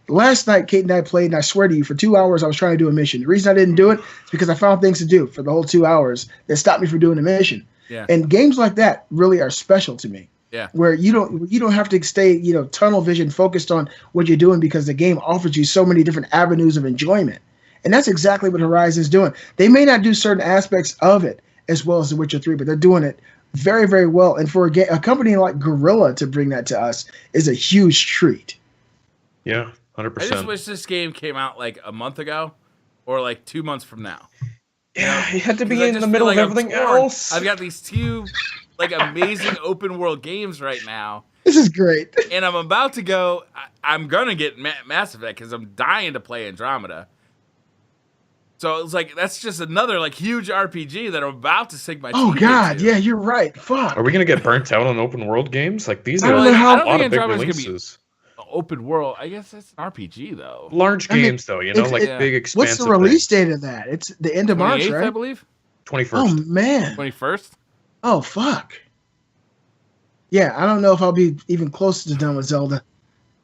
Last night, Kate and I played, and I swear to you, for 2 hours, I was trying to do a mission. The reason I didn't do it is because I found things to do for the whole 2 hours that stopped me from doing the mission. Yeah. And games like that really are special to me. Yeah. Where you don't have to stay, tunnel vision focused on what you're doing because the game offers you so many different avenues of enjoyment. And that's exactly what Horizon's doing. They may not do certain aspects of it as well as The Witcher 3, but they're doing it very, very well. And for a company like Guerrilla to bring that to us is a huge treat. Yeah, 100%. I just wish this game came out like a month ago or like 2 months from now. Yeah, it had to be in the middle of everything else. I've got these two like amazing open world games right now. This is great. And I'm about to go. I'm gonna get Mass Effect because I'm dying to play Andromeda. So it's like that's just another like huge RPG that I'm about to sink my teeth into. Oh God, yeah, you're right. Fuck. Are we gonna get burnt out on open world games? Like these I are don't know how- a lot of big releases. Open world. I guess it's an RPG though. Large games though, big expansive. What's the release date of that? It's the end of March, right? I believe. 21st. Oh man. 21st. Oh fuck. Yeah, I don't know if I'll be even close to done with Zelda.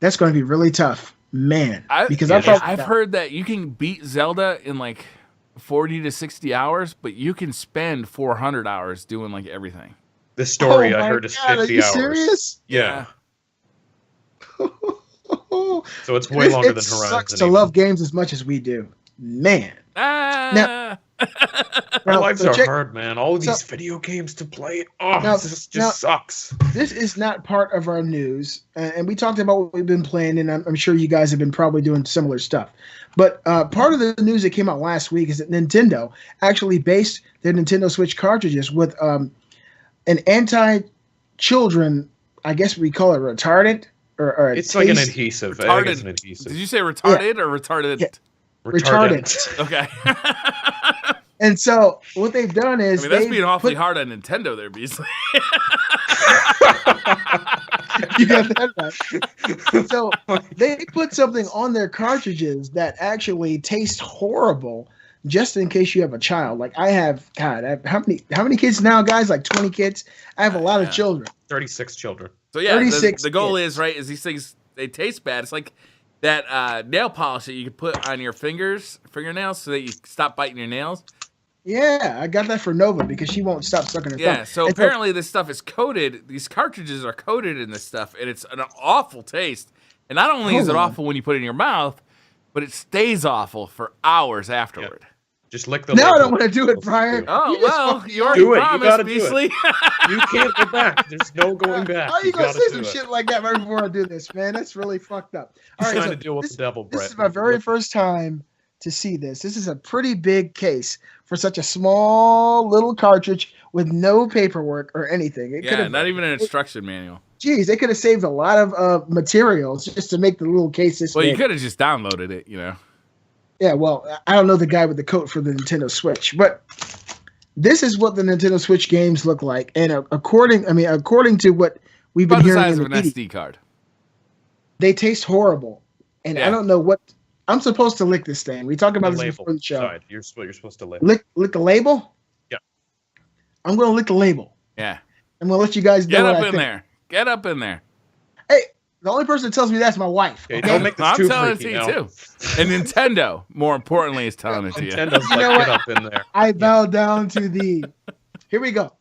That's going to be really tough, man. I've heard that you can beat Zelda in like 40 to 60 hours, but you can spend 400 hours doing like everything. The story I heard is 50 hours. Are you serious? Yeah. So it's way longer than Horizon. It sucks to love games as much as we do, man. Now Our lives are hard, man. All of these video games to play. Oh, this just sucks. This is not part of our news, and we talked about what we've been playing, and I'm sure you guys have been probably doing similar stuff. But part of the news that came out last week is that Nintendo actually based their Nintendo Switch cartridges with an anti-children, I guess we call it retardant, or it's like an adhesive. I think it's an adhesive. Did you say retarded or retarded? Yeah. Retardant. Okay. And so what they've done is that's being awfully hard on Nintendo there, Beastly. You got that right. So they put something on their cartridges that actually tastes horrible, just in case you have a child. Like I have, God, how many kids now, guys? Like 20 kids. I have a lot of children. 36 children. So yeah, the goal is is these things, they taste bad. It's like that nail polish that you can put on your fingernails, so that you stop biting your nails. Yeah, I got that for Nova because she won't stop sucking her thumb. Yeah, so apparently this stuff is coated. These cartridges are coated in this stuff, and it's an awful taste. And not only is it awful when you put it in your mouth, but it stays awful for hours afterward. Yeah. Just lick the. Now I don't want to do it, Briar. Oh, you already promised, Beastly. You can't go back. There's no going back. How are you going to say some shit like that right before I do this, man? That's really fucked up. All right, trying to deal with the devil, Brett. This is my very first time to see this. This is a pretty big case for such a small little cartridge with no paperwork or anything. Not even an instruction manual. Geez, they could have saved a lot of materials just to make the little case this big. You could have just downloaded it, Yeah, well, I don't know the guy with the coat for the Nintendo Switch, but this is what the Nintendo Switch games look like. And according to what we've been hearing in the media, SD card, they taste horrible. And I don't know what I'm supposed to lick this thing. We talked about this before the show. Sorry, you're supposed to lick. Lick the label? Yeah. I'm going to lick the label. Yeah. I'm going to let you guys know. Get up in there. Hey, the only person that tells me that's my wife. Okay? Don't make this too telling freaky it to you too. And Nintendo, more importantly, is telling it to you. Nintendo's like, get up in there. I bow down to thee. Here we go.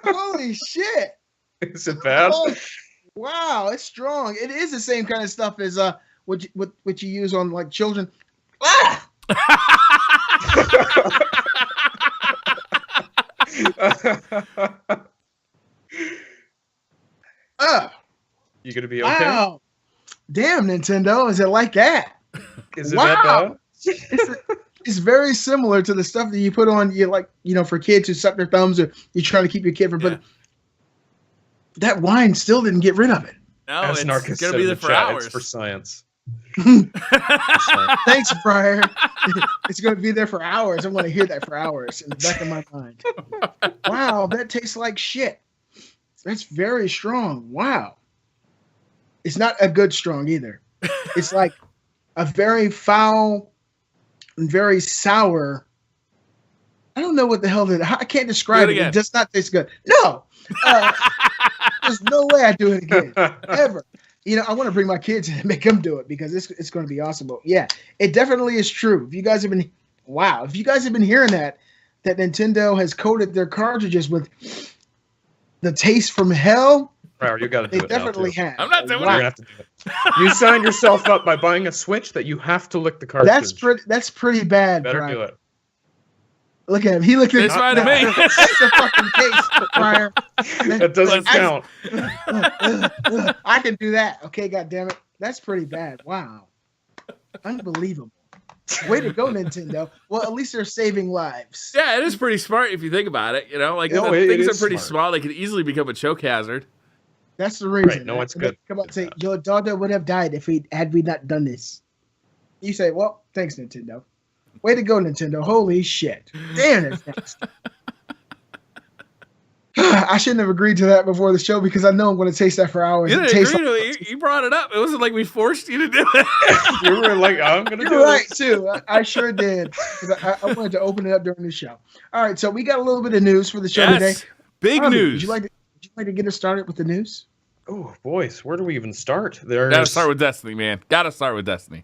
Holy shit. Is it bad? Oh, wow, it's strong. It is the same kind of stuff as what you use on like children. Ah! You gonna be okay? Wow. Damn, Nintendo, is it like that? Is it that bad? It's very similar to the stuff that you put on for kids who suck their thumbs, or you're trying to keep your kid from. But that wine still didn't get rid of it. No, it's going to be there for hours. It's for science. Thanks, Briar. It's going to be there for hours. I'm going to hear that for hours in the back of my mind. Wow, that tastes like shit. That's very strong. Wow. It's not a good strong either. It's like a very foul and very sour. I don't know what the hell I can't describe it. It does not taste good. No. There's no way I do it again. Ever. I want to bring my kids in and make them do it because it's going to be awesome. But yeah, it definitely is true. If you guys have been hearing that Nintendo has coated their cartridges with the taste from hell, you got to do it. They definitely have. I'm not doing it. You're gonna have to do it. You signed yourself up by buying a Switch that you have to lick the cartridge. That's pretty bad. Better do it. Look at him. He looked at It's fine to me. That's a fucking case, Briar. That doesn't count. I can do that. Okay, goddammit. That's pretty bad. Wow. Unbelievable. Way to go, Nintendo. Well, at least they're saving lives. Yeah, it is pretty smart if you think about it. Things are pretty small. They could easily become a choke hazard. That's the reason. Right. No, it's good. Come on, say your daughter would have died had we not done this. You say, well, thanks, Nintendo. Way to go, Nintendo. Holy shit. Damn, that's nasty. I shouldn't have agreed to that before the show because I know I'm going to taste that for hours. You didn't agree to it. You brought it up. It wasn't like we forced you to do it. You were like, I'm going to do it. You're right, too. I sure did. I wanted to open it up during the show. All right, so we got a little bit of news for the show today. Big news. Would you like to get us started with the news? Oh, boys. Where do we even start? Gotta start with Destiny, man. Gotta start with Destiny.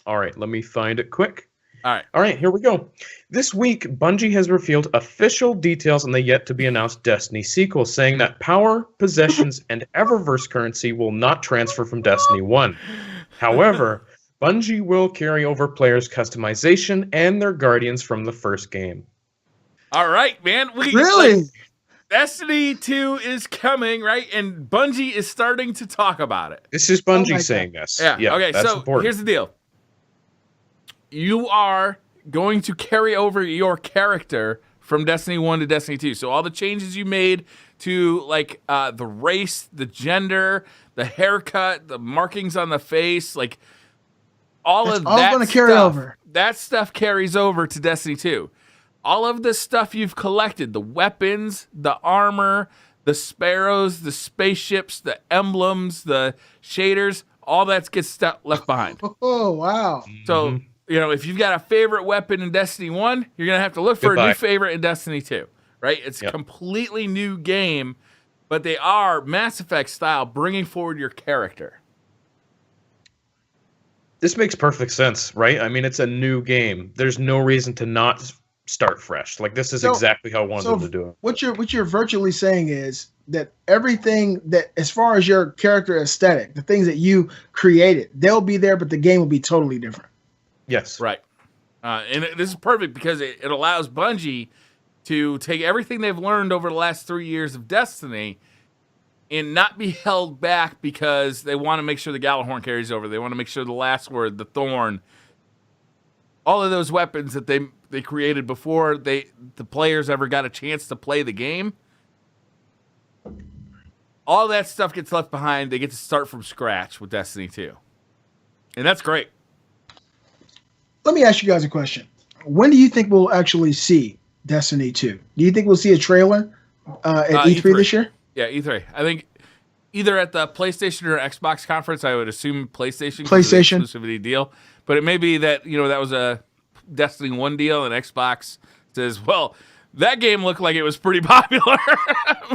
All right, let me find it quick. All right, here we go. This week, Bungie has revealed official details on the yet-to-be-announced Destiny sequel, saying that power, possessions, and Eververse currency will not transfer from Destiny 1. However, Bungie will carry over players' customization and their guardians from the first game. All right, man. Really? Destiny 2 is coming, right? And Bungie is starting to talk about it. This is Bungie saying this. Yeah. Okay, that's so important. here's the deal. You are going to carry over your character from Destiny 1 to Destiny 2. So all the changes you made to like the race, the gender, the haircut, the markings on the face, like all going to carry over. That stuff carries over to Destiny 2. All of the stuff you've collected, the weapons, the armor, the sparrows, the spaceships, the emblems, the shaders, all that gets left behind. Oh, wow. So, if you've got a favorite weapon in Destiny 1, you're going to have to look for a new favorite in Destiny 2, right? It's a completely new game, but they are Mass Effect style, bringing forward your character. This makes perfect sense, right? I mean, it's a new game. There's no reason to not start fresh. Like, this is exactly how I wanted to do it. What you're virtually saying is that everything that, as far as your character aesthetic, the things that you created, they'll be there, but the game will be totally different. Yes. Right. And this is perfect because it allows Bungie to take everything they've learned over the last 3 years of Destiny and not be held back because they want to make sure the Gjallarhorn carries over. They want to make sure the Last Word, the Thorn, all of those weapons that they created before the players ever got a chance to play the game, all that stuff gets left behind. They get to start from scratch with Destiny 2. And that's great. Let me ask you guys a question. When do you think we'll actually see Destiny 2? Do you think we'll see a trailer at E3 this year? Yeah, E3. I think either at the PlayStation or Xbox conference. I would assume PlayStation. Exclusivity deal. But it may be that, that was a Destiny 1 deal and Xbox says, well, that game looked like it was pretty popular.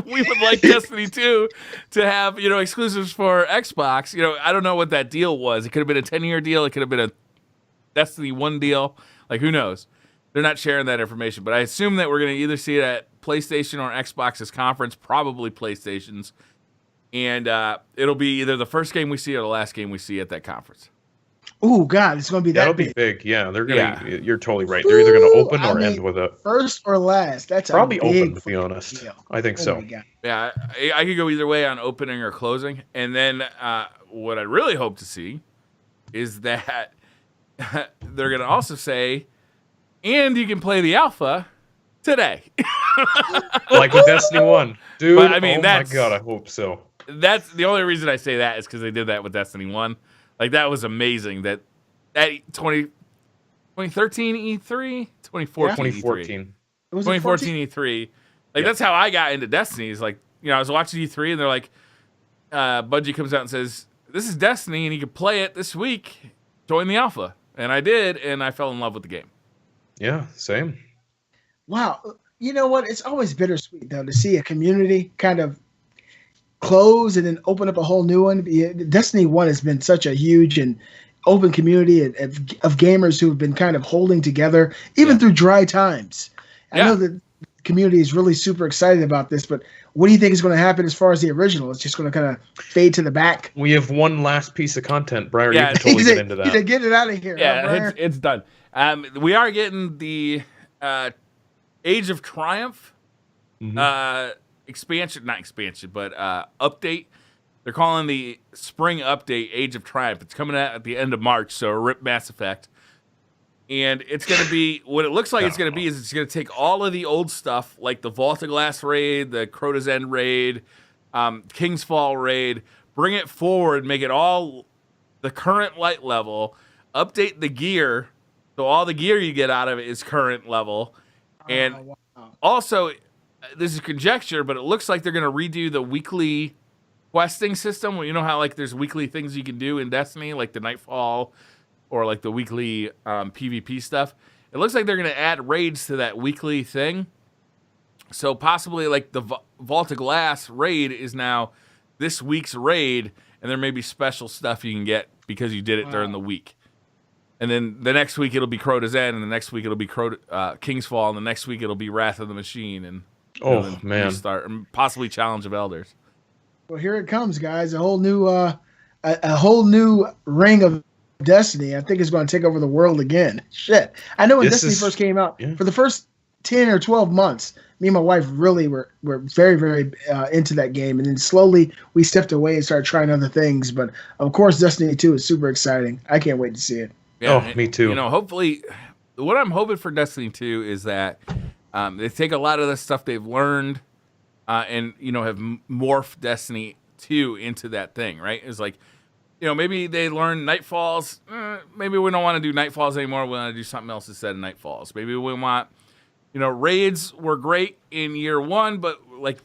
We would like Destiny 2 to have, exclusives for Xbox. I don't know what that deal was. It could have been a 10-year deal. It could have been a Destiny 1 deal. Like, who knows? They're not sharing that information. But I assume that we're going to either see it at PlayStation or Xbox's conference, probably PlayStation's. And it'll be either the first game we see or the last game we see at that conference. Oh, God, it's going to be that That'll big. be big. Yeah, they're going to. You're totally right. They're either going to open or end with a first or last. That's probably a big open, to be honest. Deal. I think so. Yeah, I could go either way on opening or closing. And then what I really hope to see is that they're going to also say, and you can play the alpha today. Like with Destiny 1. Dude, but, I mean, my God, I hope so. That's the only reason I say that is because they did that with Destiny 1. Like, that was amazing. That 2013 E3? 2014 E3. It was 2014 E3. Like, that's how I got into Destiny. Is like, I was watching E3 and they're like, Bungie comes out and says, this is Destiny and you can play it this week. Join the alpha. And I did, and I fell in love with the game. Yeah, same. Wow. You know what? It's always bittersweet, though, to see a community kind of close and then open up a whole new one. Destiny 1 has been such a huge and open community of gamers who have been kind of holding together, even through dry times. I know that the community is really super excited about this, but what do you think is going to happen as far as the original? It's just going to kind of fade to the back. We have one last piece of content. Briar, you can totally get into that. Get it out of here. Yeah, it's done. We are getting the Age of Triumph expansion, not expansion, but update. They're calling the spring update Age of Triumph. It's coming out at the end of March, so RIP Mass Effect. And it's going to be, what it looks like it's going to be is it's going to take all of the old stuff, like the Vault of Glass raid, the Crota's End raid, King's Fall raid, bring it forward, make it all the current light level, update the gear, so all the gear you get out of it is current level. And also, this is conjecture, but it looks like they're going to redo the weekly questing system. You know how, like, there's weekly things you can do in Destiny, like the Nightfall, or like the weekly PvP stuff. It looks like they're going to add raids to that weekly thing. So possibly like the Vault of Glass raid is now this week's raid, and there may be special stuff you can get because you did it during the week. And then the next week it'll be Crota's End, and the next week it'll be King's Fall, and the next week it'll be Wrath of the Machine, and man, restart, and possibly Challenge of Elders. Well, here it comes, guys. A whole new a whole new ring of Destiny. I think it's going to take over the world again. Shit. I know when Destiny first came out, for the first 10 or 12 months, me and my wife really were very, very into that game. And then slowly we stepped away and started trying other things. But, of course, Destiny 2 is super exciting. I can't wait to see it. Yeah, me too. You know, hopefully, what I'm hoping for Destiny 2 is that they take a lot of the stuff they've learned and, you know, have morphed Destiny 2 into that thing, right? It's like, you know, maybe they learn Nightfalls. Maybe we don't want to do Nightfalls anymore. We want to do something else instead of Nightfalls. Maybe we want, you know, raids were great in year 1, but like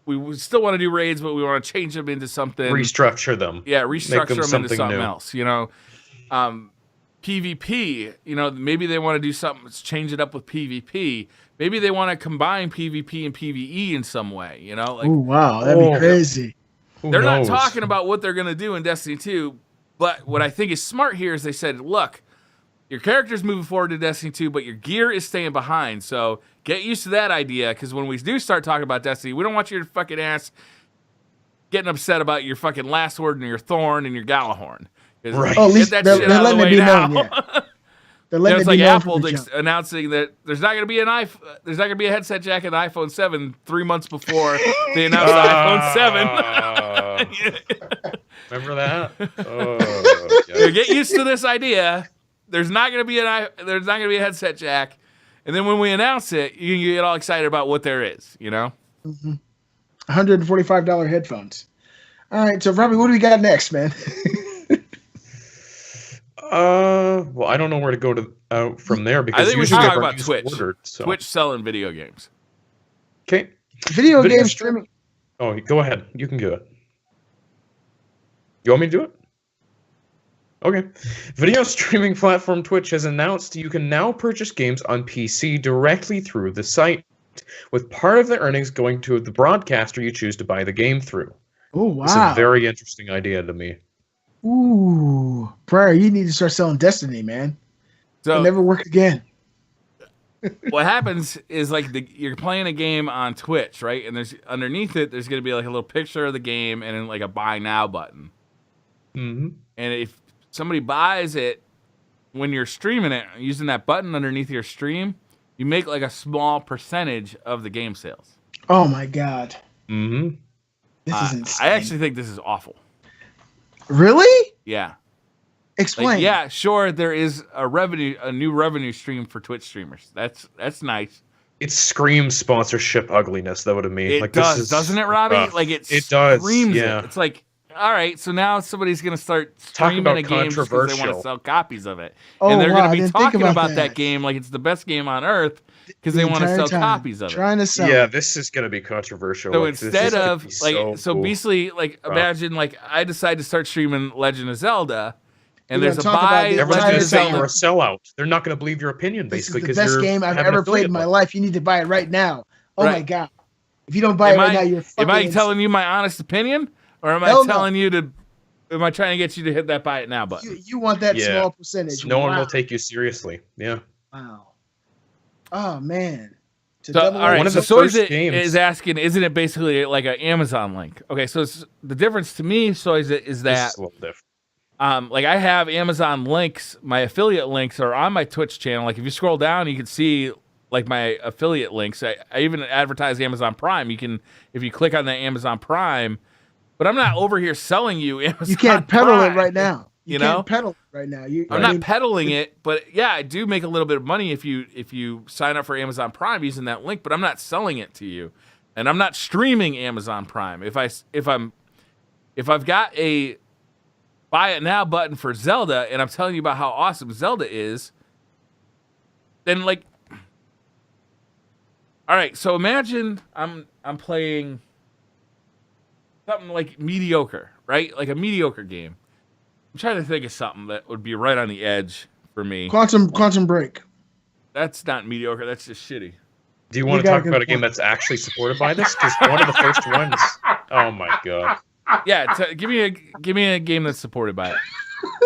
we still want to do raids, but we want to change them into something. Restructure them. Yeah, restructure them into something else. You know, PvP. You know, maybe they want to do something. Let's change it up with PvP. Maybe they want to combine PvP and PvE in some way. You know, like, oh wow, that'd be crazy. They're not talking about what they're going to do in Destiny 2, but what I think is smart here is they said, look, your character's moving forward to Destiny 2, but your gear is staying behind. So get used to that idea, because when we do start talking about Destiny, we don't want your fucking ass getting upset about your fucking Last Word and your Thorn and your Galahorn. Right. Oh, at least they're letting it be known. Yeah. They're letting it's it like be known Apple announcing that there's not going to be there's not going to be a headset jack in the iPhone 7 3 months before they announced the iPhone 7. Remember that? Oh, get used to this idea. There's not going to be a headset jack, and then when we announce it, you can get all excited about what there is. You know, $145 headphones. All right, so Robbie, what do we got next, man? Well, I don't know where to go to from there, because I think we should talk about Twitch. So. Twitch selling video games. Okay. Video game streaming. Oh, go ahead. You can do it. You want me to do it? Okay. Video streaming platform Twitch has announced you can now purchase games on PC directly through the site, with part of the earnings going to the broadcaster you choose to buy the game through. Oh, wow. It's a very interesting idea to me. Ooh, Briar, you need to start selling Destiny, man. So it'll never work again. What happens is, like, you're playing a game on Twitch, right? And there's underneath it, there's going to be like a little picture of the game and then like a buy now button. Mm-hmm. And if somebody buys it when you're streaming it, using that button underneath your stream, you make like a small percentage of the game sales. Oh my god. Mm-hmm. This is insane. I actually think this is awful. Really? Yeah. Explain. Like, yeah, sure. There is a new revenue stream for Twitch streamers. That's nice. It screams sponsorship ugliness, though, to me. It like, does, doesn't it, Robbie? Like it does. Screams yeah. it. It's like, all right, so now somebody's going to start streaming a game because they want to sell copies of it, and they're going to be talking about that game like it's the best game on earth because they want to sell copies of it. Trying to sell. Yeah, this is going to be controversial. So like, instead of like, so cool. Beastly, like, imagine like I decide to start streaming Legend of Zelda. And there's a buy. Everyone's going to say you're a sellout. They're not going to believe your opinion, basically. This is the best game I've ever played in my life. You need to buy it right now. Oh my god! If you don't buy it right now, you're fucking. Am I telling you my honest opinion, or am I telling you to? Am I trying to get you to hit that buy it now button? You want that small percentage? No one will take you seriously. Yeah. Wow. Oh man. So, all right. One of the first games is asking, isn't it basically like an Amazon link? Okay, so the difference to me, Soyza, is that. Like I have Amazon links, my affiliate links are on my Twitch channel. Like if you scroll down, you can see like my affiliate links. I even advertise Amazon Prime. You can, if you click on the Amazon Prime, but I'm not over here selling you Amazon You can't peddle Prime, it right now. You know? can't peddle it right now. I'm not peddling it, but yeah, I do make a little bit of money if you sign up for Amazon Prime using that link, but I'm not selling it to you. And I'm not streaming Amazon Prime. If I've got a buy it now button for Zelda, and I'm telling you about how awesome Zelda is, then like, all right, so imagine I'm playing something like mediocre, right? Like a mediocre game. I'm trying to think of something that would be right on the edge for me. Quantum Break. That's not mediocre. That's just shitty. Do you want to talk about a game that's actually supported by this? Because one of the first ones. Oh my god. Yeah, give me a game that's supported by it.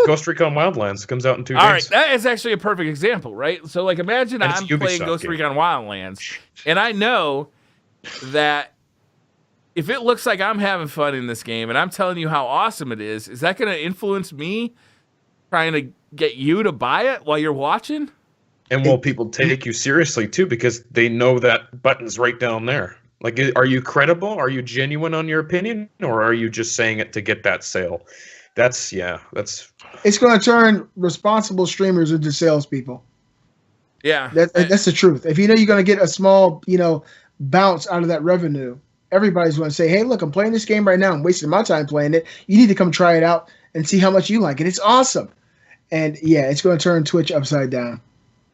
Ghost Recon Wildlands comes out in 2 days. All right, that is actually a perfect example, right? So, like, imagine I'm playing Ghost Recon Wildlands, and I know that if it looks like I'm having fun in this game and I'm telling you how awesome it is that going to influence me trying to get you to buy it while you're watching? And will people take you seriously too, because they know that button's right down there? Like, are you credible? Are you genuine on your opinion, or are you just saying it to get that sale? That's. It's going to turn responsible streamers into salespeople. Yeah, that's the truth. If you know you're going to get a small, bounce out of that revenue, everybody's going to say, "Hey, look, I'm playing this game right now. I'm wasting my time playing it. You need to come try it out and see how much you like it. It's awesome." And yeah, it's going to turn Twitch upside down.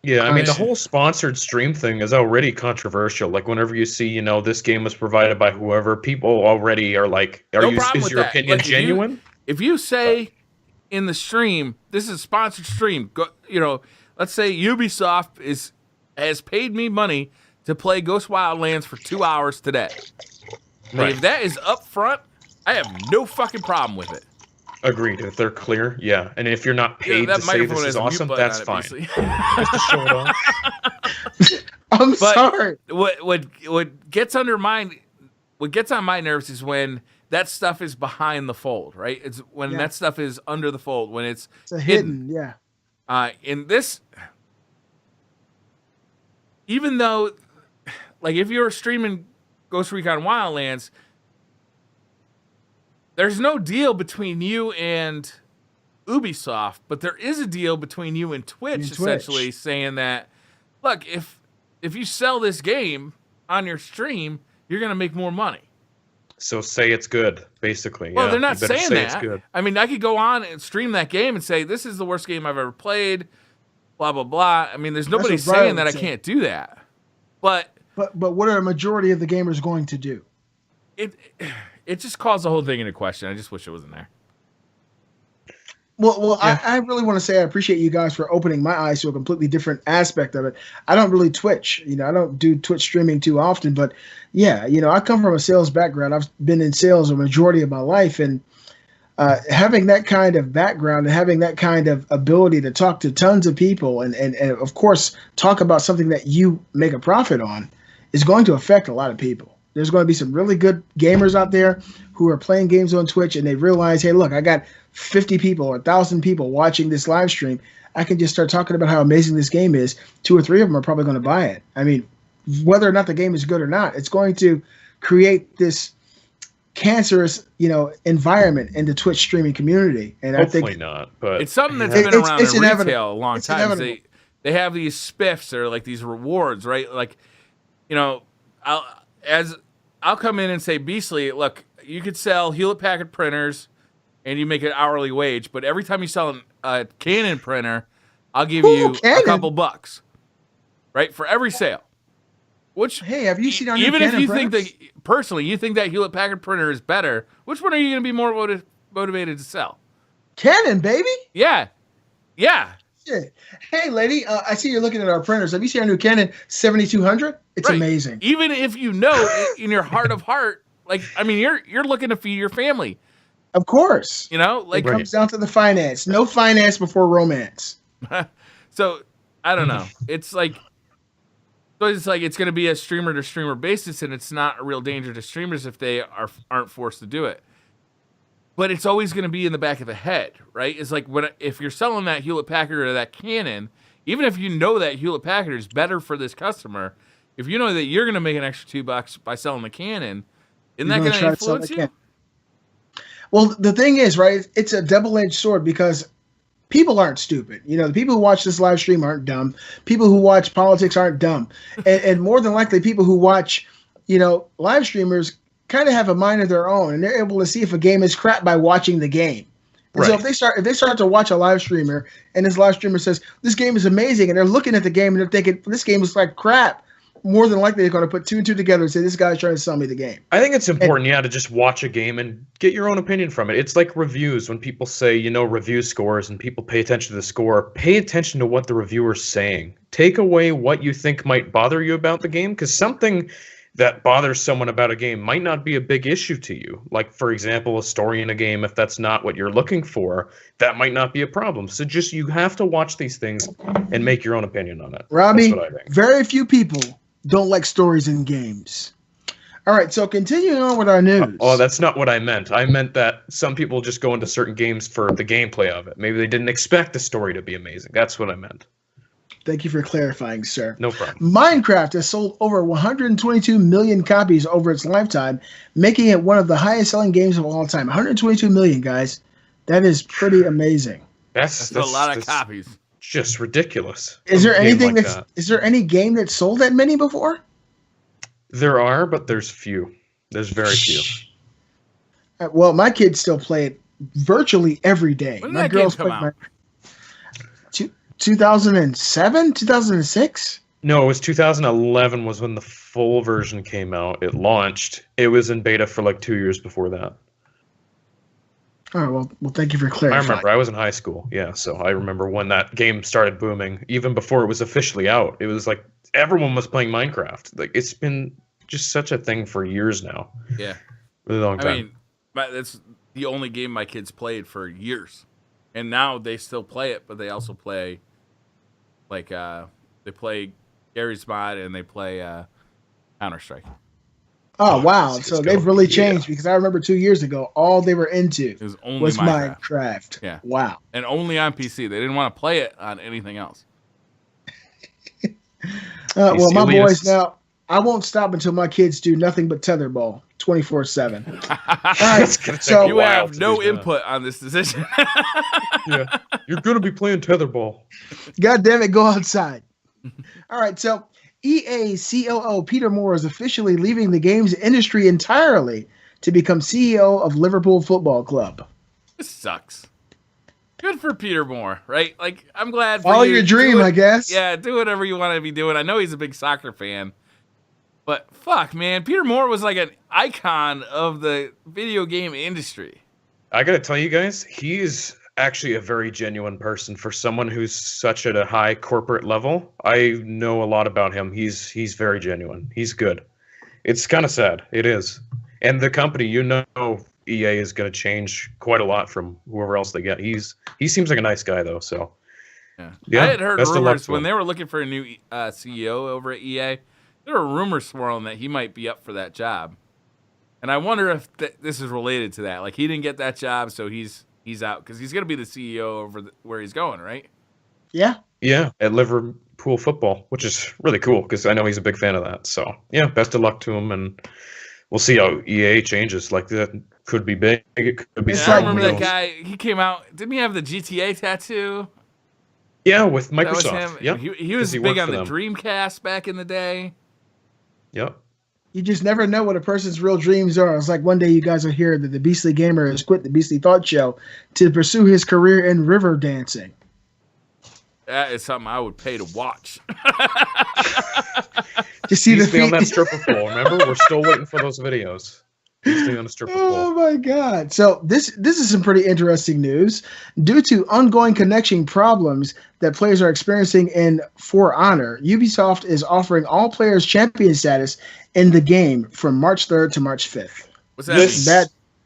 Yeah, I mean, the whole sponsored stream thing is already controversial. Like, whenever you see, this game was provided by whoever, people already are like, is your opinion genuine? If you say in the stream, this is a sponsored stream, let's say Ubisoft has paid me money to play Ghost Wildlands for 2 hours today. Right. If that is up front, I have no fucking problem with it. Agreed. If they're clear, yeah. And if you're not paid to say this is awesome, that's fine. Just to show it off. I'm sorry. What gets on my nerves is when that stuff is behind the fold, right? It's when that stuff is under the fold, when it's a hidden, yeah. In this, even though, like, if you're streaming Ghost Recon Wildlands, there's no deal between you and Ubisoft, but there is a deal between you and Twitch, essentially saying that, look, if you sell this game on your stream, you're going to make more money. So say it's good, basically. Well, they're not saying that. It's good. I mean, I could go on and stream that game and say, this is the worst game I've ever played, blah, blah, blah. I mean, there's nobody saying that I can't do that. But what are a majority of the gamers going to do? It just calls the whole thing into question. I just wish it wasn't there. Well, yeah. I really want to say I appreciate you guys for opening my eyes to a completely different aspect of it. I don't really Twitch. I don't do Twitch streaming too often. But, yeah, I come from a sales background. I've been in sales a majority of my life. And having that kind of background and having that kind of ability to talk to tons of people and of course, talk about something that you make a profit on is going to affect a lot of people. There's going to be some really good gamers out there who are playing games on Twitch and they realize, hey, look, I got 50 people or 1,000 people watching this live stream. I can just start talking about how amazing this game is. 2 or 3 of them are probably going to buy it. I mean, whether or not the game is good or not, it's going to create this cancerous, environment in the Twitch streaming community. And hopefully I think not, but it's something that's been around in retail a long time. They have these spiffs or like these rewards, right? Like, I'll come in and say, Beastly, look, you could sell Hewlett-Packard printers and you make an hourly wage, but every time you sell a Canon printer, I'll give you a couple bucks, right, for every sale. Which, hey, have you seen our new even Canon if you printers? think that personally you think that Hewlett-Packard printer is better, which one are you going to be more motivated to sell? Canon, baby. Yeah. Shit. Hey, lady, I see you're looking at our printers. Have you seen our new Canon 7200? It's amazing. Even if you know in your heart of heart, like, I mean, you're looking to feed your family. Of course. Like, it comes down to the finance. No finance before romance. So, I don't know. It's like it's going to be a streamer to streamer basis, and it's not a real danger to streamers if they aren't forced to do it. But it's always going to be in the back of the head, right? It's like if you're selling that Hewlett-Packard or that Canon, even if you know that Hewlett-Packard is better for this customer, if you know that you're going to make an extra $2 by selling the Canon, isn't that going to influence you? Well, the thing is, right, it's a double-edged sword because people aren't stupid. The people who watch this live stream aren't dumb. People who watch politics aren't dumb. and more than likely, people who watch, live streamers kind of have a mind of their own, and they're able to see if a game is crap by watching the game. And so if they start to watch a live streamer, and this live streamer says this game is amazing, and they're looking at the game and they're thinking this game is like crap, more than likely they're going to put 2 and 2 together and say this guy's trying to sell me the game. I think it's important, to just watch a game and get your own opinion from it. It's like reviews. When people say, review scores and people pay attention to the score, pay attention to what the reviewer's saying. Take away what you think might bother you about the game, because something that bothers someone about a game might not be a big issue to you. Like, for example, a story in a game, if that's not what you're looking for, that might not be a problem. So you have to watch these things and make your own opinion on it. Robbie, that's what I think. Very few people don't like stories in games. All right, so continuing on with our news. Oh, that's not what I meant. I meant that some people just go into certain games for the gameplay of it. Maybe they didn't expect the story to be amazing. That's what I meant. Thank you for clarifying, sir. No problem. Minecraft has sold over 122 million copies over its lifetime, making it one of the highest-selling games of all time. 122 million, guys. That is pretty amazing. That's a lot of copies. Just ridiculous. Is there anything is there any game that sold that many before? There are, but there's few. There's very few. Well, my kids still play it virtually every day. When did My that girls game come out? 2007, 2006? No, it was 2011 was when the full version came out. It launched. It was in beta for like 2 years before that. All right, well, thank you for clarifying. I remember. I was in high school. Yeah, so I remember when that game started booming, even before it was officially out. It was like everyone was playing Minecraft. Like it's been just such a thing for years now. Yeah. Really long time. I mean, that's the only game my kids played for years. And now they still play it, but they also play like they play Gary's Mod and they play Counter-Strike. Oh, wow. So they've really changed because I remember 2 years ago, all they were into was Minecraft. Yeah. Wow. And only on PC. They didn't want to play it on anything else. Well, my boys, now, I won't stop until my kids do nothing but tetherball 24/7. All right, so you have no input on this decision. Yeah, you're going to be playing tetherball. God damn it, go outside. All right, so EA COO Peter Moore is officially leaving the games industry entirely to become CEO of Liverpool Football Club. This sucks. Good for Peter Moore, right? Like, I'm glad for Follow you. your dream, I guess. Yeah, do whatever you want to be doing. I know he's a big soccer fan. But fuck, man, Peter Moore was like an icon of the video game industry. I got to tell you guys, he's actually a very genuine person for someone who's such at a high corporate level. I know a lot about him. He's very genuine. He's good. It's kind of sad. It is. And the company, EA is going to change quite a lot from whoever else they get. He seems like a nice guy though. So yeah, I had heard rumors when they were looking for a new CEO over at EA. There were rumors swirling that he might be up for that job, and I wonder if this is related to that. Like he didn't get that job, so he's out because he's going to be the CEO over where he's going, right? Yeah. Yeah, at Liverpool Football, which is really cool because I know he's a big fan of that. So yeah, best of luck to him, and we'll see how EA changes. Like that could be big. It could be. I remember that guy. He came out. Didn't he have the GTA tattoo? Yeah, with Microsoft. Yeah, he was big on the Dreamcast back in the day. Yep. You just never know what a person's real dreams are. It's like one day you guys will hear that the Beastly Gamer has quit the Beastly Thought Show to pursue his career in river dancing. That is something I would pay to watch. To see the feet on that stripper pole. Remember, we're still waiting for those videos. On a stripper pole. Oh my God! So this is some pretty interesting news. Due to ongoing connection problems that players are experiencing in For Honor, Ubisoft is offering all players champion status in the game from March 3rd to March 5th. What's that? This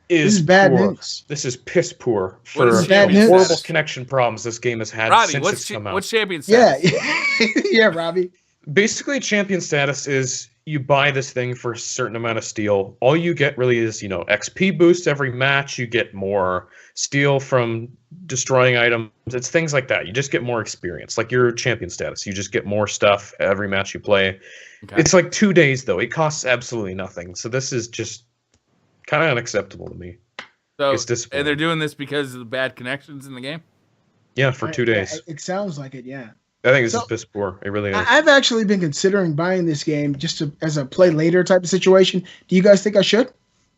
is bad news. This is piss poor for bad news? horrible connection problems this game has had Robbie, since it's come out. What's champion status? Yeah, yeah, Robbie. Basically, champion status is you buy this thing for a certain amount of steel. All you get really is, XP boosts every match. You get more steel from destroying items. It's things like that. You just get more experience. Like your champion status. You just get more stuff every match you play. Okay. It's like 2 days, though. It costs absolutely nothing. So this is just kind of unacceptable to me. So, and they're doing this because of the bad connections in the game? Yeah, for 2 days. It sounds like it, yeah. I think this is piss poor. It really is. I've actually been considering buying this game just as a play later type of situation. Do you guys think I should?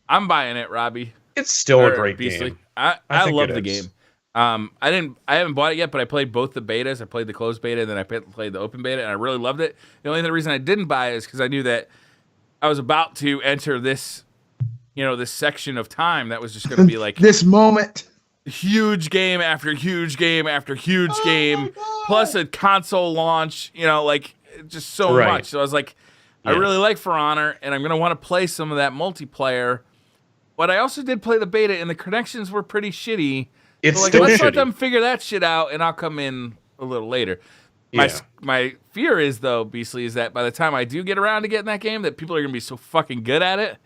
I'm buying it, Robbie. It's still a great game. I love the game. I haven't bought it yet, but I played both the betas. I played the closed beta, and then I played the open beta, and I really loved it. The only reason I didn't buy it is because I knew that I was about to enter this, this section of time that was just going to be like this moment. Huge game after huge game after huge game, plus a console launch, just so much. So I was like, I really like For Honor, and I'm going to want to play some of that multiplayer. But I also did play the beta, and the connections were pretty shitty. It's so still let's shitty. let them figure that shit out, and I'll come in a little later. Yeah. My fear is, though, Beastly, is that by the time I do get around to getting that game, that people are going to be so fucking good at it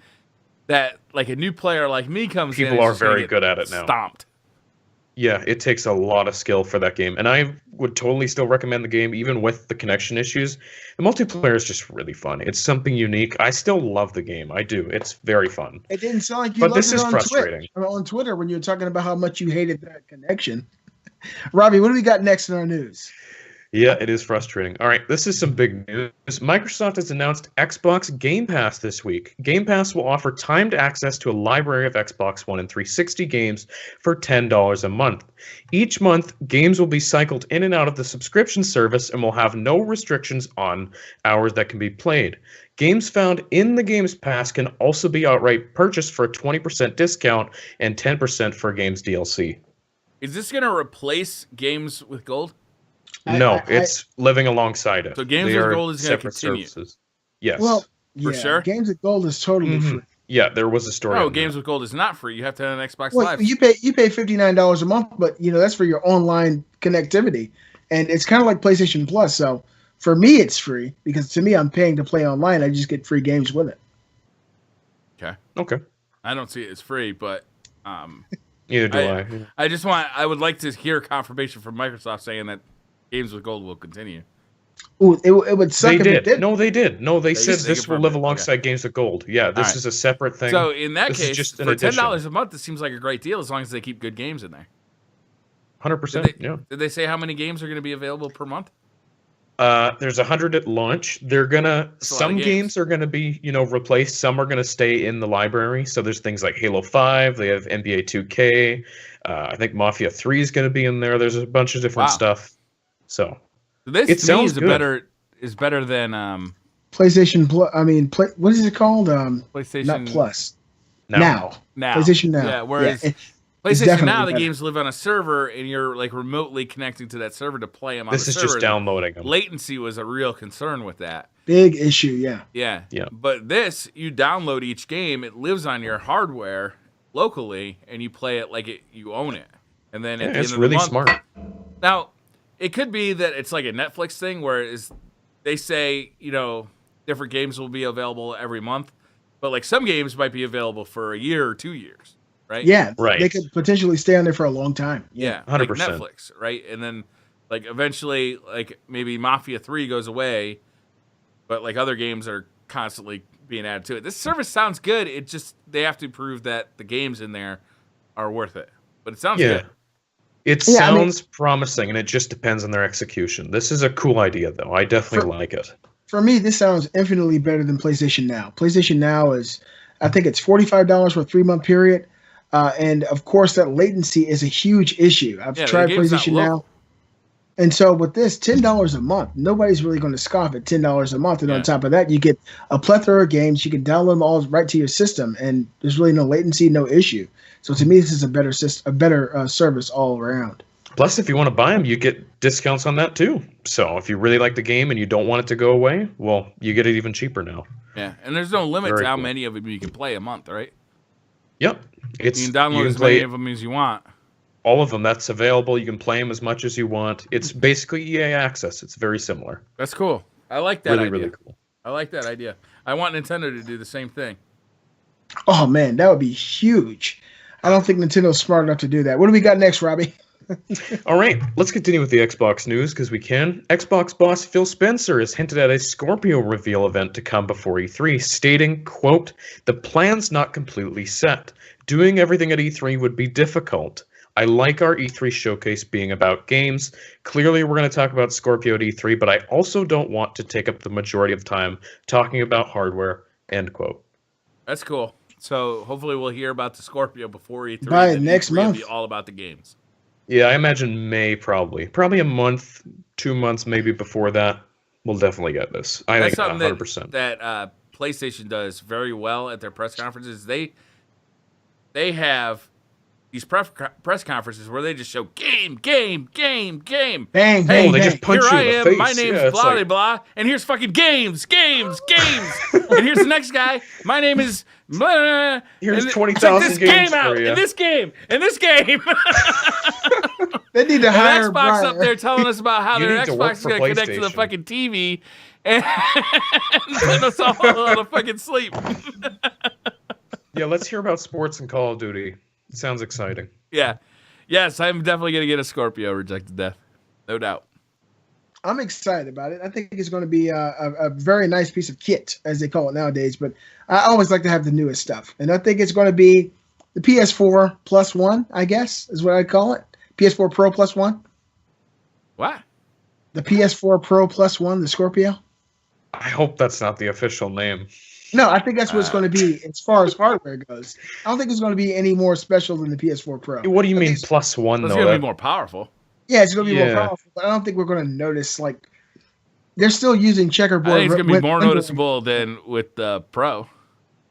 that, like, a new player like me comes in. People are very good at it now. Stomped. Yeah, it takes a lot of skill for that game, and I would totally still recommend the game, even with the connection issues. The multiplayer is just really fun. It's something unique. I still love the game. I do. It's very fun. It didn't sound like you But loved this it is on frustrating. On Twitter when you were talking about how much you hated that connection. Robbie, what do we got next in our news? Yeah, it is frustrating. All right, this is some big news. Microsoft has announced Xbox Game Pass this week. Game Pass will offer timed access to a library of Xbox One and 360 games for $10 a month. Each month, games will be cycled in and out of the subscription service and will have no restrictions on hours that can be played. Games found in the Games Pass can also be outright purchased for a 20% discount and 10% for games DLC. Is this going to replace games with gold? No, it's living alongside it. So Games with Gold is going to continue. Services. Yes. Well, For sure? Games with Gold is totally free. Yeah, there was a story. No, on Games that. with Gold is not free. You have to have an Xbox Well, Live. you pay $59 a month, but that's for your online connectivity, and it's kind of like PlayStation Plus. So for me, it's free because to me, I'm paying to play online. I just get free games with it. Okay. I don't see it as free, but Neither do I. I would like to hear confirmation from Microsoft saying that Games with Gold will continue. Ooh, it would suck They if did. it did. No, they did. No, they said they this could will probably- live alongside Games with Gold. Yeah, this right. is a separate thing. So in that This is case, just an for addition. $10 a month, it seems like a great deal as long as they keep good games in there. 100%. Yeah. Did they say how many games are going to be available per month? There's 100 at launch. They're gonna. That's a lot of Some games. games are gonna be, replaced. Some are gonna stay in the library. So there's things like Halo 5. They have NBA 2K. I think Mafia 3 is gonna be in there. There's a bunch of different stuff. So This It to me sounds is better than PlayStation Plus. I mean, what is it called? PlayStation Not Plus. now. Now. PlayStation Now. Yeah, whereas it's PlayStation definitely Now, the better. games live on a server, and you're like remotely connecting to that server to play them on This the is server. just downloading them. Latency was a real concern with that. Big issue. Yeah. Yeah. Yeah. But this, you download each game, it lives on your hardware locally, and you play it like you own it. And then at the It's end of really the month, smart. Now, it could be that it's like a Netflix thing where they say, different games will be available every month, but like some games might be available for a year or 2 years, right? Yeah. Right. They could potentially stay on there for a long time. Yeah, 100%. like Netflix, right? And then like eventually, like maybe Mafia 3 goes away, but like other games are constantly being added to it. This service sounds good. It just they have to prove that the games in there are worth it. But it sounds good. It sounds promising, and it just depends on their execution. This is a cool idea, though. I definitely like it. For me, this sounds infinitely better than PlayStation Now. PlayStation Now I think it's $45 for a 3-month period. And of course, that latency is a huge issue. I've tried PlayStation Now. And so with this, $10 a month, nobody's really going to scoff at $10 a month. And on top of that, you get a plethora of games. You can download them all right to your system, and there's really no latency, no issue. So to me, this is a better service all around. Plus, if you want to buy them, you get discounts on that too. So if you really like the game and you don't want it to go away, well, you get it even cheaper now. Yeah, and there's no limit Very to how cool. many of them you can play a month, right? Yep. You can download as many of them as you want. All of them. That's available. You can play them as much as you want. It's basically EA Access. It's very similar. That's cool. I like that idea. Really cool. I like that idea. I want Nintendo to do the same thing. Oh, man, that would be huge. I don't think Nintendo's smart enough to do that. What do we got next, Robbie? All right, let's continue with the Xbox news because we can. Xbox boss Phil Spencer has hinted at a Scorpio reveal event to come before E3, stating, quote, "The plan's not completely set. Doing everything at E3 would be difficult. I like our E3 showcase being about games. Clearly, we're going to talk about Scorpio at E3, but I also don't want to take up the majority of time talking about hardware," end quote. That's cool. So hopefully we'll hear about the Scorpio before E3. By then next E3 will month. be all about the games. Yeah, I imagine May probably a month, 2 months maybe before that. We'll definitely get this. I That's think something 100%. that PlayStation does very well at their press conferences. They have these press conferences where they just show game. Bang, Hey, bang, they bang. just punch here you I in the am. face. My name's Yeah, it's blah like- blah, and here's fucking games. And here's the next guy. My name is blah. Here's and 20,000 check this games game out. for you. In this game. They need to And hire Xbox Briar. up there telling us about how You their need to work Xbox is for going to connect to the PlayStation. fucking TV and putting us all on a fucking sleep. Yeah, let's hear about sports and Call of Duty. It sounds exciting. Yeah. Yes, I'm definitely going to get a Scorpio Rejected Death. No doubt. I'm excited about it. I think it's going to be a very nice piece of kit, as they call it nowadays. But I always like to have the newest stuff. And I think it's going to be the PS4 plus one, I guess, is what I'd call it. PS4 Pro plus one. What? The PS4 Pro plus one, the Scorpio. I hope that's not the official name. No, I think that's what it's going to be as far as hardware goes. I don't think it's going to be any more special than the PS4 Pro. What do you I mean think it's- plus one, It's though? going to That- be more powerful. Yeah, it's going to be more Yeah. powerful, but I don't think we're going to notice, like, they're still using I checkerboard. think it's going to be more rendering. noticeable than with the Pro.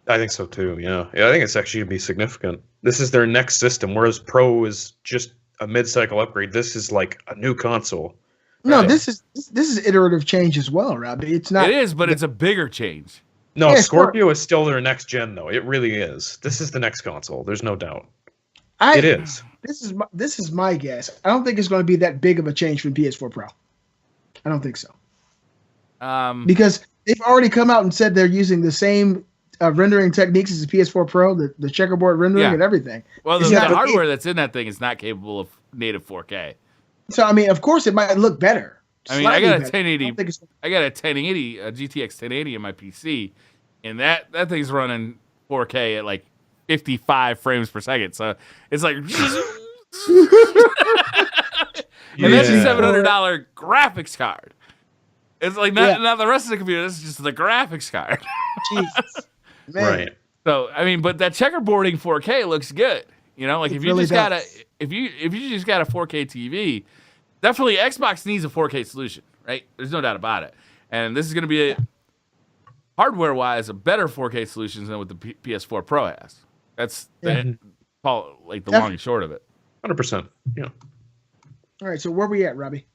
I think so, too, yeah. Yeah, I think it's actually going to be significant. This is their next system, whereas Pro is just a mid-cycle upgrade. This is like a new console. No, Right. this is iterative change as well, Robbie. It's not. It is, but it's a bigger change. No, Yeah, Scorpio is still their next gen, though. It really is. This is the next console. There's no doubt. It is. This is my guess. I don't think it's going to be that big of a change from PS4 Pro. I don't think so, because they've already come out and said they're using the same rendering techniques as the PS4 Pro, the checkerboard rendering Yeah. and everything. Well, It's the not- hardware that's in that thing is not capable of native 4K. So I mean, of course, it might look better. I mean, I Slightly got a better. 1080. don't think it's- I got a 1080, a GTX 1080 in my PC, and that thing's running 4K at like 55 frames per second. So it's like, and that's a Yeah. $700 graphics card. It's like not, Yeah. not the rest of the computer. This is just the graphics card. Jesus. Man. Right. So I mean, but that checkerboarding 4K looks good. You know, like It if you really just got does. if you just got a 4K TV, definitely Xbox needs a 4K solution, right? There's no doubt about it. And this is going to be hardware wise a better 4K solution than what the PS4 Pro has. That's the like the long and short of it. 100%. Yeah. All right, so where we at, Robbie?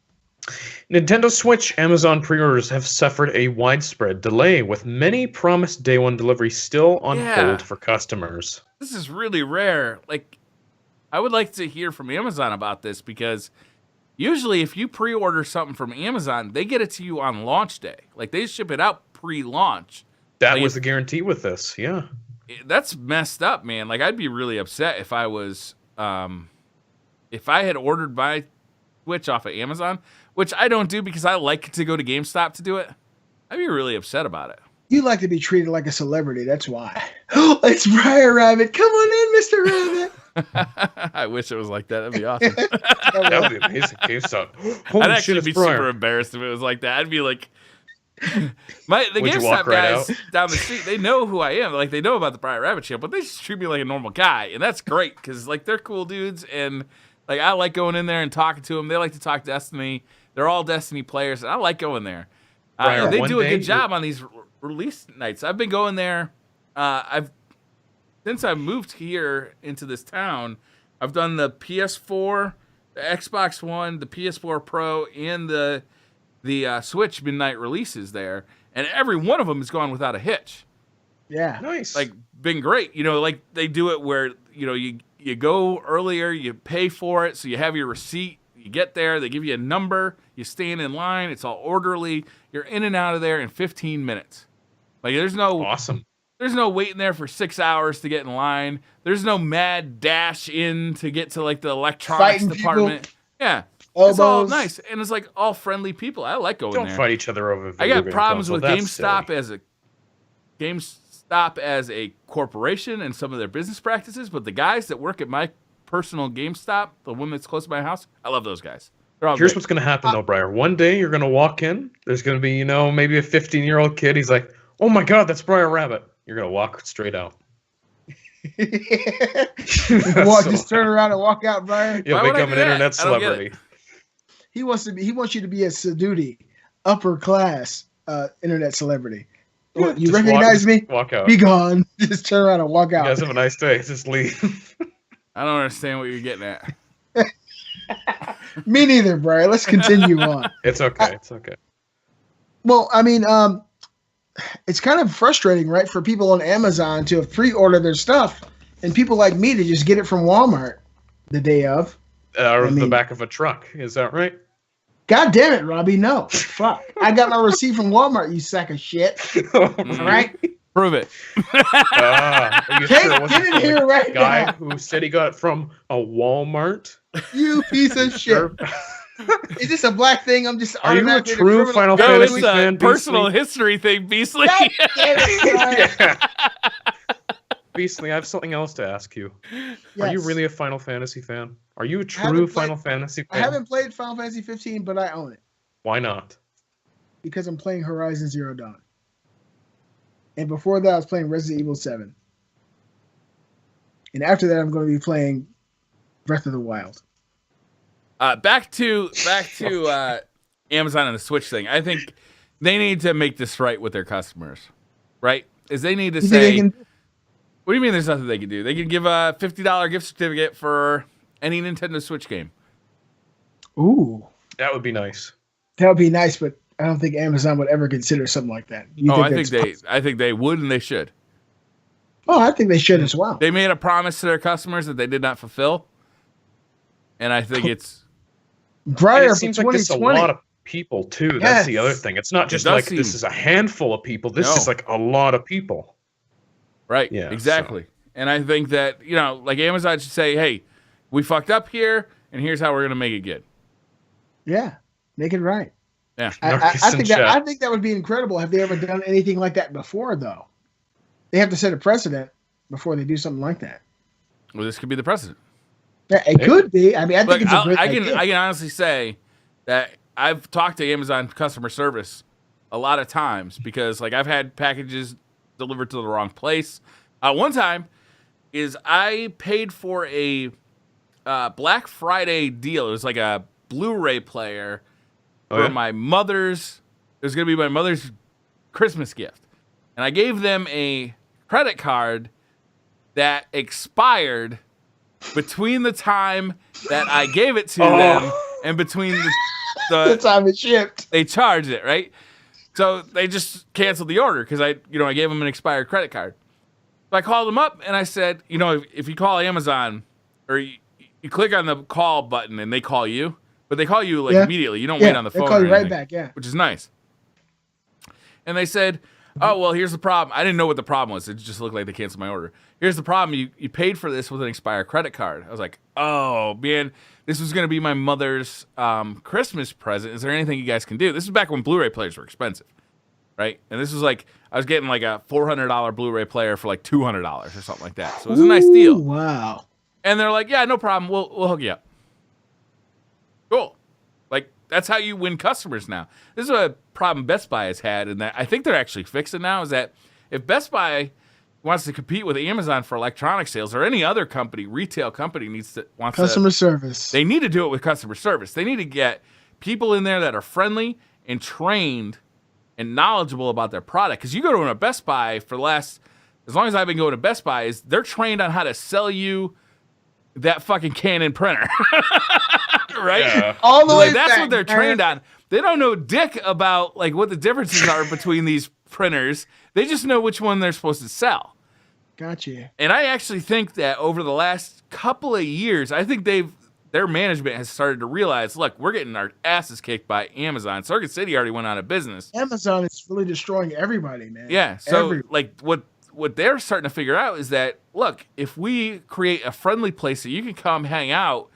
Nintendo Switch Amazon pre-orders have suffered a widespread delay, with many promised day one deliveries still on Yeah. hold for customers. This is really rare. Like, I would like to hear from Amazon about this because usually if you pre-order something from Amazon, they get it to you on launch day. Like, they ship it out pre-launch. That Like, was the guarantee with this, yeah. That's messed up, man. Like, I'd be really upset if I was, if I had ordered my Switch off of Amazon, which I don't do because I like to go to GameStop to do it. I'd be really upset about it. You like to be treated like a celebrity. That's why. It's Briar Rabbit. Come on in, Mr. Rabbit. I wish it was like that. That'd be awesome. That would be amazing. GameStop. Holy I'd shit, actually it's be Briar. super embarrassed if it was like that. I'd be like, the Would you GameStop walk right guys out? down the street, they know who I am. Like, they know about the Briar Rabbit channel, but they just treat me like a normal guy, and that's great because like they're cool dudes, and like I like going in there and talking to them. They like to talk Destiny. They're all Destiny players, and I like going there. Briar, They one do a day good job on these release nights. I've been going there. Since I moved here into this town, I've done the PS4, the Xbox One, the PS4 Pro, and the Switch midnight releases there, and every one of them has gone without a hitch. Yeah. Nice. Like, been great. You know, like they do it where you go earlier, you pay for it, so you have your receipt. You get there, they give you a number, you stand in line, it's all orderly. You're in and out of there in 15 minutes. Like there's no awesome. waiting there for 6 hours to get in line. There's no mad dash in to get to like the electronics Fighting department. people. Yeah. It's all Elbows. nice. And it's like all friendly people. I like going Don't there. fight each other over I video got game problems console. with That's GameStop as a corporation and some of their business practices, but the guys that work at my personal GameStop, the one that's close to my house, I love those guys. They're all Here's great. what's going to happen, though, Briar. One day you're going to walk in. There's going to be, maybe a 15-year-old kid. He's like, oh, my God, that's Briar Rabbit. You're going to walk straight out. Just turn around and walk out, Briar. You'll Why would I become do an that? internet I don't get celebrity. He wants you to be a Sadudi, upper class internet celebrity. You Just recognize me? Walk out. Be gone. Just turn around and walk You out. guys have a nice day. Just leave. I don't understand what you're getting at. Me neither, Briar. Let's continue on. It's okay. It's okay. Well, I mean, it's kind of frustrating, right, for people on Amazon to pre-order their stuff, and people like me to just get it from Walmart the day of. Or the back of a truck. Is that right? God damn it, Robbie. No. Fuck. I got my receipt from Walmart, you sack of shit. All right? Prove it. Are you sure it wasn't get in here right guy now. who said he got it from a Walmart? You piece of shit. Is this a black thing? I'm just Are you a true Final No, Fantasy it's a fan, personal Beastly? history thing, Beastly. God damn it, Briar. Yeah. Beastly, I have something else to ask you. Are you Yes. really a Final Fantasy fan? Are you a true Final Fantasy fan? I haven't played Final Fantasy 15, but I own it Why not? because I'm playing Horizon Zero Dawn. And before that, I was playing Resident Evil 7. And after that, I'm going to be playing Breath of the Wild. Back to Amazon and the Switch thing. I think they need to make this right with their customers, right? Is they need to You think say, they can- what do you mean there's nothing they can do? They can give a $50 gift certificate for any Nintendo Switch game. Ooh, That would be nice. that would be nice, but I don't think Amazon would ever consider something like that. I think they would and they should. Oh, I think they should as well. They made a promise to their customers that they did not fulfill. And I think it's Briar, And it for seems like this is a 2020. lot of people too. That's the other thing. It's not just does like seem- this is a handful of people. This No. is like a lot of people. right. Yeah, Exactly. And I think that, like Amazon should say, hey, we fucked up here, and here's how we're gonna make it good. Yeah, make it right. Yeah. I think that would be incredible. Have they ever done anything like that before, though? They have to set a precedent before they do something like that. Well, this could be the precedent. Yeah, it could be. I mean, I think Look, it's a great I idea. can honestly say that I've talked to Amazon customer service a lot of times because like I've had packages delivered to the wrong place. One time is I paid for a Black Friday deal. It was like a Blu-ray player for my mother's. It was going to be my mother's Christmas gift, and I gave them a credit card that expired between the time that I gave it to them and between The time it shipped. they charged it, right? So they just canceled the order because I gave them an expired credit card. So I called them up and I said, if you call Amazon or you click on the call button and they call you, but they call you like immediately. You don't wait on the phone. They call you or right anything, back, yeah. which is nice. And they said, oh, well, here's the problem. I didn't know what the problem was. It just looked like they canceled my order. Here's the problem. You paid for this with an expired credit card. I was like, oh, man, this was going to be my mother's Christmas present. Is there anything you guys can do? This is back when Blu-ray players were expensive, right? And this was like, I was getting like a $400 Blu-ray player for like $200 or something like that. So it was a nice deal. Wow. And they're like, yeah, no problem. We'll hook you up. Cool. Like, that's how you win customers now. This is a problem Best Buy has had, and that I think they're actually fixing now, is that if Best Buy wants to compete with Amazon for electronic sales or any other company, retail company wants Customer service. they need to do it with customer service. They need to get people in there that are friendly and trained and knowledgeable about their product. Because you go to a Best Buy for the last, as long as I've been going to Best Buy, is they're trained on how to sell you that fucking Canon printer. Right? Yeah. All the way That's back, what they're man. trained on. They don't know dick about like what the differences are between these printers. They just know which one they're supposed to sell. Gotcha. And I actually think that over the last couple of years, I think their management has started to realize, look, we're getting our asses kicked by Amazon. Circuit City already went out of business. Amazon is really destroying everybody, man. Yeah. So like what they're starting to figure out is that, look, if we create a friendly place that you can come hang out,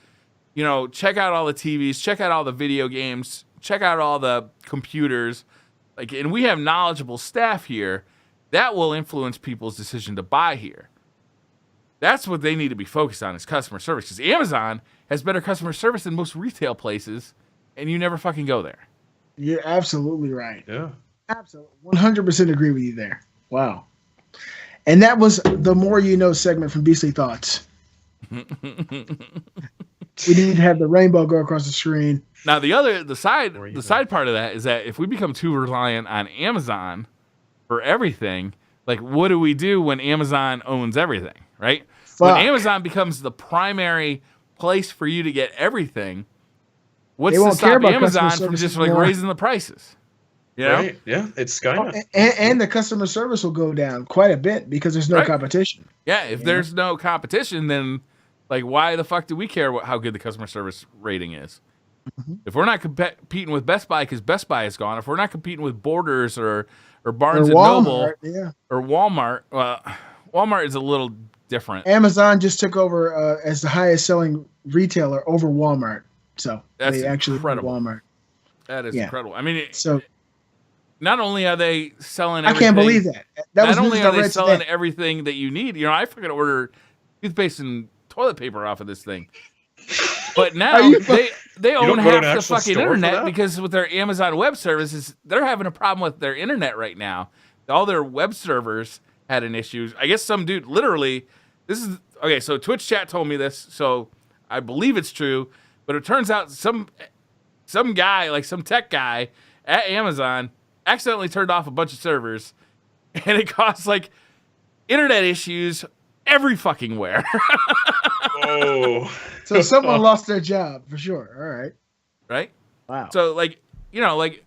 check out all the TVs, check out all the video games, check out all the computers, and we have knowledgeable staff here, that will influence people's decision to buy here. That's what they need to be focused on is customer service. Because Amazon has better customer service than most retail places, and you never fucking go there. You're absolutely right. Yeah. Absolutely. 100% agree with you there. Wow. And that was the More You Know segment from Beastly Thoughts. We need to have the rainbow go across the screen. Now the side part of that is that if we become too reliant on Amazon for everything, like what do we do when Amazon owns everything, right? When Amazon becomes the primary place for you to get everything, what's to stop Amazon from just like raising the prices? You know? Right? Yeah, it's Skynet. And the customer service will go down quite a bit because there's no competition. Yeah, if there's no competition, then like why the fuck do we care how good the customer service rating is? Mm-hmm. If we're not competing with Best Buy because Best Buy is gone, if we're not competing with Borders or Barnes and Noble or Walmart, Walmart is a little different. Amazon just took over as the highest selling retailer over Walmart. So that's they actually incredible. Walmart. That is incredible. I mean, so not only are they selling everything, I can't believe that. Not only are they selling everything that you need, I fucking order toothpaste and toilet paper off of this thing. But now they own half the fucking internet because with their Amazon Web Services, they're having a problem with their internet right now. All their web servers had an issue. I guess some dude literally, this is, okay, so Twitch chat told me this, so I believe it's true, but it turns out some guy, like some tech guy at Amazon accidentally turned off a bunch of servers, and it caused like internet issues every fucking where. Oh. So someone lost their job for sure. All right. Right? Wow. So like, like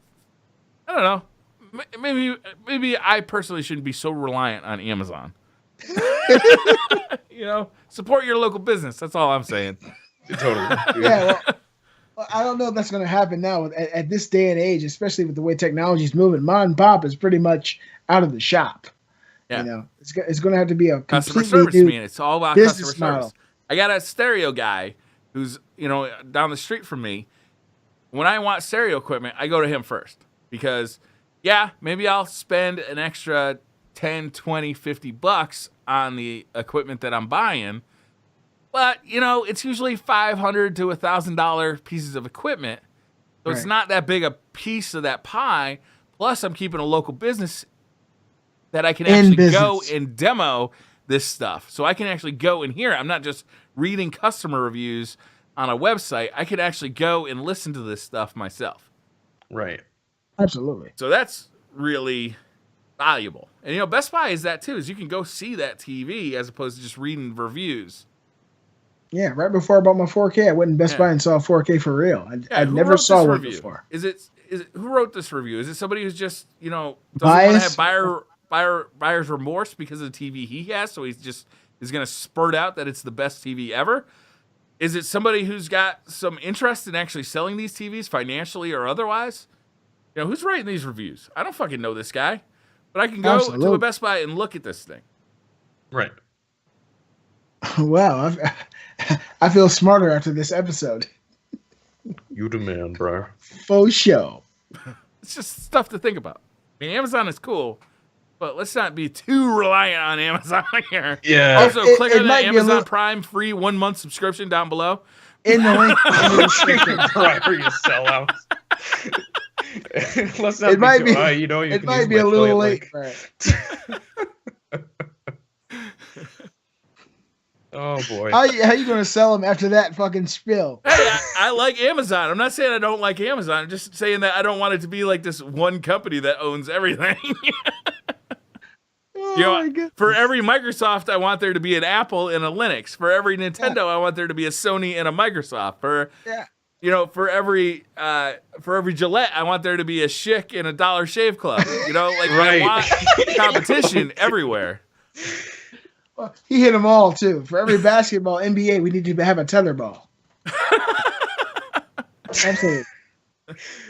I don't know. Maybe I personally shouldn't be so reliant on Amazon. Support your local business. That's all I'm saying. Totally. Yeah. Well, I don't know if that's going to happen now at this day and age, especially with the way technology is moving. Mom and pop is pretty much out of the shop. Yeah. It's going to have to be a customer service, man. It's all about customer service. I got a stereo guy who's, down the street from me. When I want stereo equipment, I go to him first because, maybe I'll spend an extra 10, 20, $50 on the equipment that I'm buying. But, it's usually $500 to $1,000 pieces of equipment. So it's not that big a piece of that pie. Plus, I'm keeping a local business that I can actually go and demo this stuff. So I can actually go and hear it. I'm not just reading customer reviews on a website. I can actually go and listen to this stuff myself. Right. Absolutely. So that's really valuable. And, Best Buy is that too, is you can go see that TV as opposed to just reading reviews. Yeah, right before I bought my 4K, I went in Best Buy and saw 4K for real. I never saw one before. Is it who wrote this review? Is it somebody who's just, doesn't want to have buyer's remorse because of the TV he has, so he's going to spurt out that it's the best TV ever? Is it somebody who's got some interest in actually selling these TVs financially or otherwise? Who's writing these reviews? I don't fucking know this guy, but I can go to a Best Buy and look at this thing. Right. Wow, I feel smarter after this episode. You the man, bro. Faux show. It's just stuff to think about. I mean, Amazon is cool, but let's not be too reliant on Amazon here. Yeah. Also, click on the Amazon Prime free 1 month subscription down below. In the link in the description. Briar, you sellouts. Let's not it might be. It might be a little late. Oh boy. How you going to sell them after that fucking spill? Hey, I like Amazon. I'm not saying I don't like Amazon. I'm just saying that I don't want it to be like this one company that owns everything. For every Microsoft, I want there to be an Apple and a Linux. For every Nintendo, I want there to be a Sony and a Microsoft. For every Gillette, I want there to be a Schick and a Dollar Shave Club. I want competition everywhere. Well, he hit them all too. For every basketball, NBA, we need to have a tetherball. Absolutely.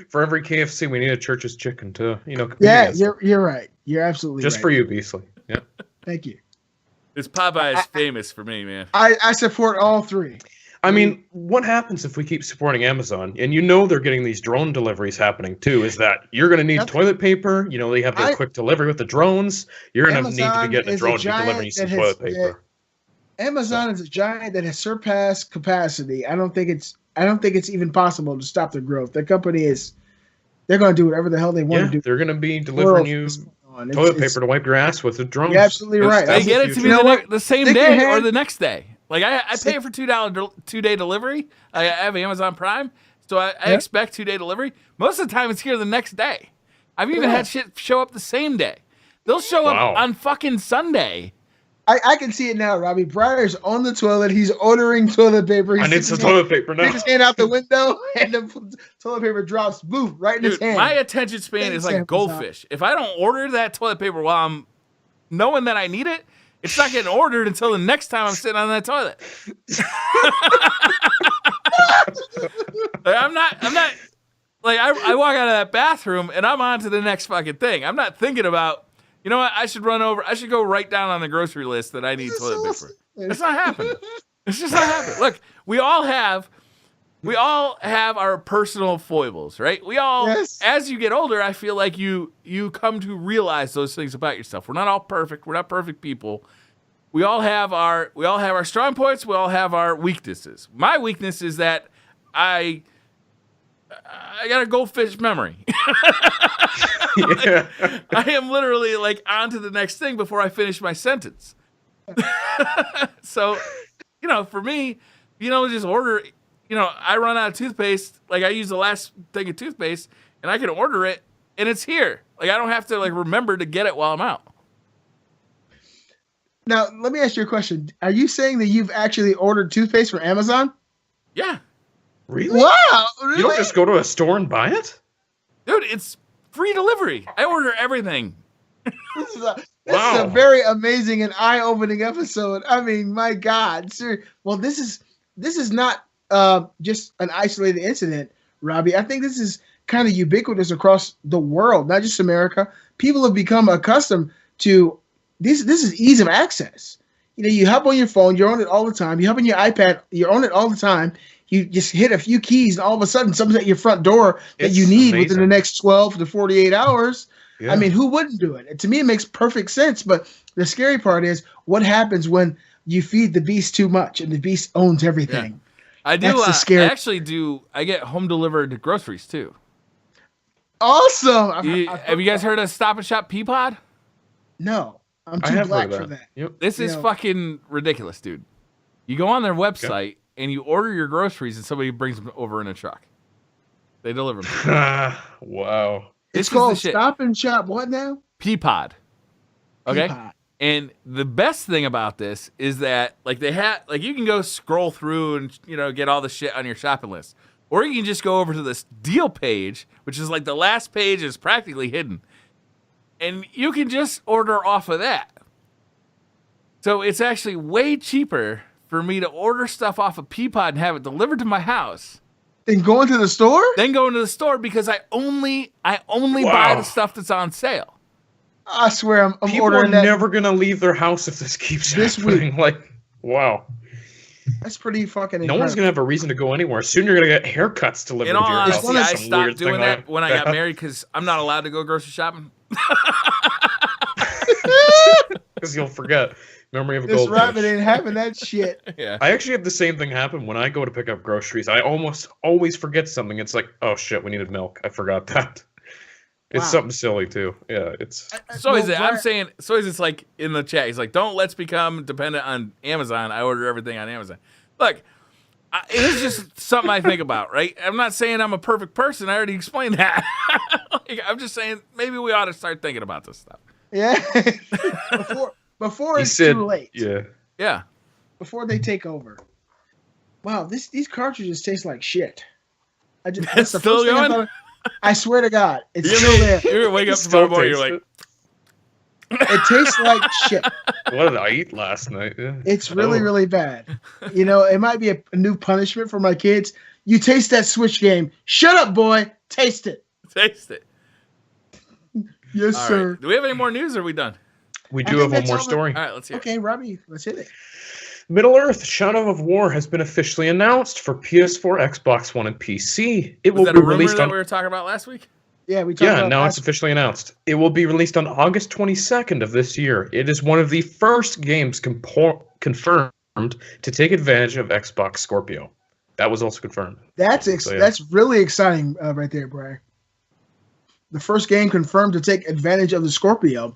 For every KFC, we need a Church's chicken too. Yeah, you're right. You're absolutely just right. for you, Beastly. Yeah. Thank you. This Popeye is famous for me, man. I support all three. I mean, what happens if we keep supporting Amazon? And they're getting these drone deliveries happening too. Is that you're going to need toilet paper? They have their quick delivery with the drones. You're going to need to be getting a drone to deliver you some toilet paper. Amazon is a giant that has surpassed capacity. I don't think it's even possible to stop their growth. Their company they're going to do whatever the hell they want to do. They're going to be delivering you toilet paper to wipe your ass with the drones. You're absolutely right. They get it to me the same day or the next day. Like I pay for $2 2-day delivery. I have Amazon Prime, so I expect 2-day delivery. Most of the time, it's here the next day. I've even had shit show up the same day. They'll show up on fucking Sunday, I can see it now, Robbie. Briar's on the toilet. He's ordering toilet paper. I need some toilet paper now. Takes his hand out the window, and the toilet paper drops, boom, right in his hand. My attention span is like a goldfish. If I don't order that toilet paper while I'm knowing that I need it, it's not getting ordered until the next time I'm sitting on that toilet. I'm not. Like I walk out of that bathroom and I'm on to the next fucking thing. I'm not thinking about. You know what? I should run over. I should go right down on the grocery list that I need toilet paper. It's not happening. It's just not happening. Look, we all have our personal foibles, right? We all, as you get older, I feel like you come to realize those things about yourself. We're not all perfect. We're not perfect people. We all have our strong points. We all have our weaknesses. My weakness is that I got a goldfish memory. Yeah. I am literally like on to the next thing before I finish my sentence. So, for me, just order, I run out of toothpaste. Like I use the last thing of toothpaste and I can order it and it's here. Like I don't have to like remember to get it while I'm out. Now, let me ask you a question. Are you saying that you've actually ordered toothpaste from Amazon? Yeah. Really? Wow. Really? You don't just go to a store and buy it? Dude, it's free delivery. I order everything. This is a very amazing and eye-opening episode. I mean, my God. Well, this is not just an isolated incident, Robbie. I think this is kind of ubiquitous across the world, not just America. People have become accustomed to this. This is ease of access. You hop on your phone, you're on it all the time. You hop on your iPad, you're on it all the time. You just hit a few keys, and all of a sudden, something's at your front door that you need within the next 12 to 48 hours. Yeah. I mean, who wouldn't do it? To me, it makes perfect sense. But the scary part is what happens when you feed the beast too much, and the beast owns everything. Yeah. I do. That's the scary. I actually do. I get home delivered groceries too. Awesome. Have you guys heard of Stop and Shop Peapod? No, I'm too black for that. Yep. This is fucking ridiculous, dude. You go on their website and you order your groceries, and somebody brings them over in a truck. They deliver them. Wow. It's called Stop and Shop. What now? Peapod. Okay. Peapod. And the best thing about this is that you can go scroll through and get all the shit on your shopping list, or you can just go over to this deal page, which is like the last page is practically hidden, and you can just order off of that. So it's actually way cheaper for me to order stuff off of Peapod and have it delivered to my house. Then go into the store? Then go into the store because I only buy the stuff that's on sale. I swear I'm People ordering are never going to leave their house if this keeps happening. Week. Like, wow. That's pretty fucking incredible. No one's going to have a reason to go anywhere. Soon you're going to get haircuts delivered to your house. I stopped doing that when I got married because I'm not allowed to go grocery shopping. Because you'll forget. Memory of a this goldfish. rabbit ain't having that shit. Yeah. I actually have the same thing happen when I go to pick up groceries. I almost always forget something. It's like, oh shit, we needed milk. I forgot that. It's something silly too. Yeah, it's. So is it? I'm saying. So is it's like in the chat. He's like, don't let's become dependent on Amazon. I order everything on Amazon. Look, it is just something I think about, right? I'm not saying I'm a perfect person. I already explained that. I'm just saying maybe we ought to start thinking about this stuff. Yeah. Before it's too late. Yeah. Yeah. Before they take over. Wow, these cartridges taste like shit. That's the still first thing going? I swear to God, it's still there. You're gonna wake up tomorrow morning. You're like, it tastes like shit. What did I eat last night? Yeah. It's really, really bad. It might be a new punishment for my kids. You taste that Switch game. Shut up, boy. Taste it. Taste it. Yes, all sir. Right. Do we have any more news, or are we done? We do have one more story. All right, let's hear it. Okay, Robbie, let's hit it. Middle-earth: Shadow of War has been officially announced for PS4, Xbox One, and PC. It Was will that be a rumor released that on. we were talking about last week? Yeah, we talked about now it's officially announced. It will be released on August 22nd of this year. It is one of the first games confirmed to take advantage of Xbox Scorpio. That was also confirmed. That's really exciting right there, Briar. The first game confirmed to take advantage of the Scorpio.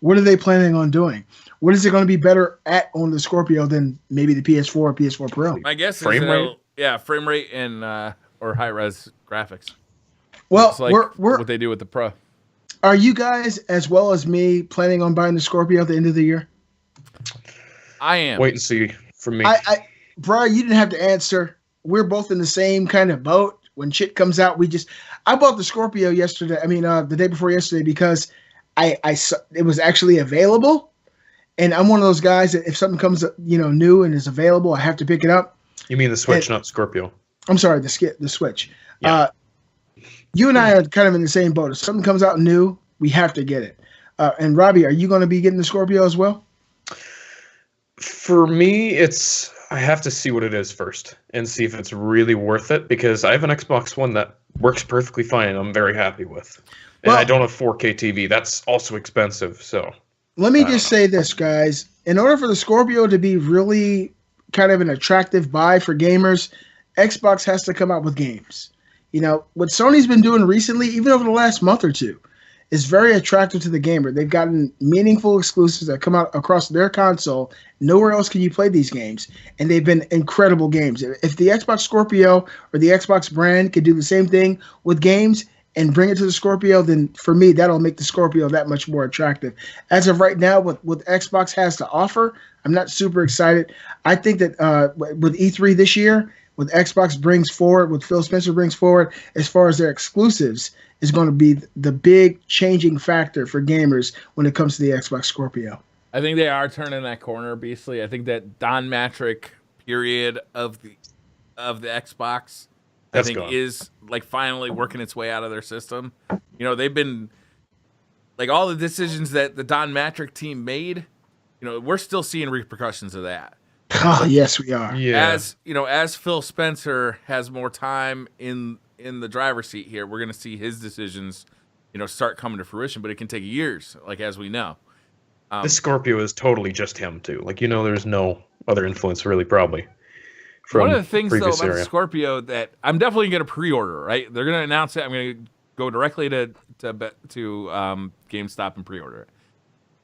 What are they planning on doing? What is it going to be better at on the Scorpio than maybe the PS4 or PS4 Pro? My guess is frame rate. Yeah, frame rate and or high res graphics. Well, it's like we're what they do with the Pro. Are you guys, as well as me, planning on buying the Scorpio at the end of the year? I am. Wait and see from me. Briar, you didn't have to answer. We're both in the same kind of boat. When shit comes out, I bought the Scorpio yesterday. I mean, the day before yesterday because it was actually available, and I'm one of those guys that if something comes, new and is available, I have to pick it up. You mean the Switch, not Scorpio? I'm sorry, the Switch. Yeah. You and I are kind of in the same boat. If something comes out new, we have to get it. And Robbie, are you going to be getting the Scorpio as well? For me, I have to see what it is first and see if it's really worth it, because I have an Xbox One that works perfectly fine and I'm very happy with. And I don't have 4K TV. That's also expensive. So let me just say this, guys. In order for the Scorpio to be really kind of an attractive buy for gamers, Xbox has to come out with games. What Sony's been doing recently, even over the last month or two, is very attractive to the gamer. They've gotten meaningful exclusives that come out across their console. Nowhere else can you play these games, and they've been incredible games. If the Xbox Scorpio or the Xbox brand could do the same thing with games and bring it to the Scorpio, then for me, that'll make the Scorpio that much more attractive. As of right now, what Xbox has to offer, I'm not super excited. I think that with E3 this year, what Xbox brings forward, what Phil Spencer brings forward, as far as their exclusives, is going to be the big changing factor for gamers when it comes to the Xbox Scorpio. I think they are turning that corner, Beastly. I think that Don Matrick period of the Xbox, That's I think gone. is like finally working its way out of their system. They've been like all the decisions that the Don Matrick team made. We're still seeing repercussions of that. Oh, yes, we are. Yeah. As Phil Spencer has more time in the driver's seat here, we're going to see his decisions, start coming to fruition. But it can take years, like as we know. This Scorpio is totally just him too. Like, there's no other influence really, probly. From one of the things though about era. the Scorpio that I'm definitely going to pre-order. Right, they're going to announce it. I'm going to go directly to GameStop and pre-order it.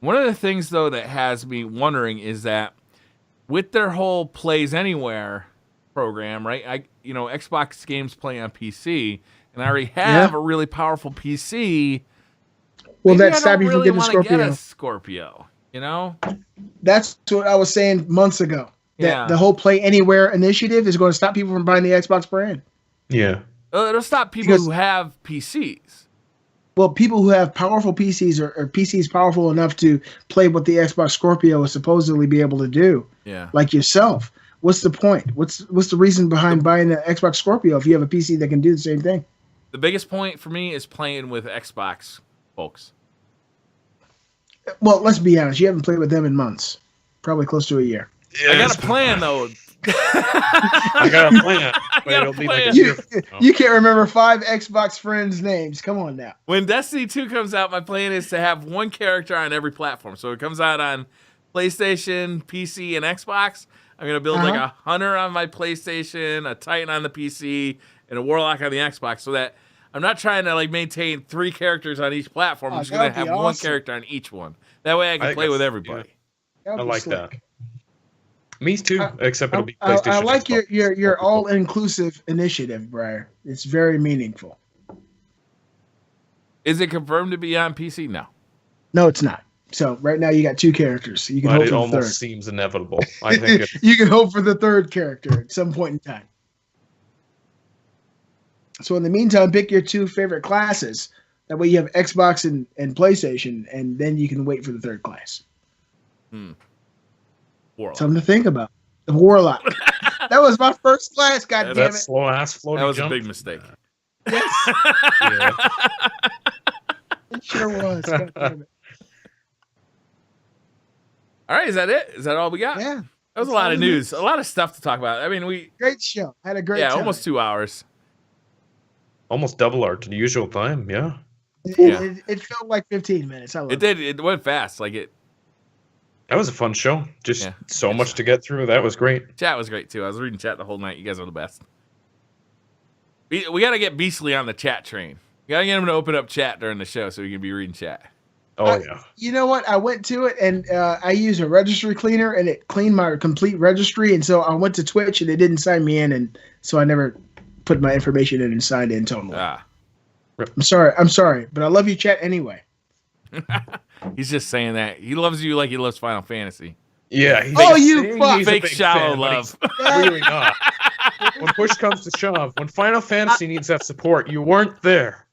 One of the things though that has me wondering is that with their whole Plays Anywhere program, right? Xbox games play on PC, and I already have a really powerful PC. Well, Maybe that stop you from getting a Scorpio. Get a Scorpio, That's what I was saying months ago. That the whole Play Anywhere initiative is going to stop people from buying the Xbox brand. Yeah. It'll stop people who have PCs. Well, people who have powerful PCs or PCs powerful enough to play what the Xbox Scorpio will supposedly be able to do. Yeah. Like yourself. What's the point? What's the reason behind buying the Xbox Scorpio if you have a PC that can do the same thing? The biggest point for me is playing with Xbox folks. Well, let's be honest. You haven't played with them in months. Probably close to a year. Yeah, I got a plan, though. I got a plan. But it'll be like a You can't remember 5 Xbox friends' names. Come on now. When Destiny 2 comes out, my plan is to have one character on every platform. So it comes out on PlayStation, PC, and Xbox. I'm going to build like a hunter on my PlayStation, a Titan on the PC, and a Warlock on the Xbox so that I'm not trying to like maintain 3 characters on each platform. I'm just going to have one character on each one. That way I can play with everybody. Yeah. I like that. Me too, except it'll be PlayStation. I like your all-inclusive initiative, Briar. It's very meaningful. Is it confirmed to be on PC? No. No, it's not. So right now you got 2 characters. You can hope for the third. It almost seems inevitable. I think you can hope for the 3rd character at some point in time. So in the meantime, pick your 2 favorite classes. That way you have Xbox and PlayStation, and then you can wait for the 3rd class. Warlock. Something to think about. The Warlock. That was my first class, goddammit. That slow ass floating That was jump. a big mistake. Yes. Yeah. It sure was. God damn it. All right, is that it? Is that all we got? Yeah. That was a lot of news. A lot of stuff to talk about. I mean, Great show. Had a great time. almost 2 hours. Almost double our usual time, yeah. It felt like 15 minutes. I loved It did. It went fast. Like it. That was a fun show. Just so much to get through. That was great. Chat was great too. I was reading chat the whole night. You guys are the best. We got to get Beastly on the chat train. We got to get him to open up chat during the show so we can be reading chat. Oh, yeah. You know what? I went to it and I used a registry cleaner and it cleaned my complete registry. And so I went to Twitch and it didn't sign me in. And so I never put my information in and signed in totally. I'm sorry. But I love you, chat, anyway. He's just saying that. He loves you like he loves Final Fantasy. Yeah. Fake a big shallow fan, but love. he's really not. When push comes to shove, when Final Fantasy needs that support, you weren't there.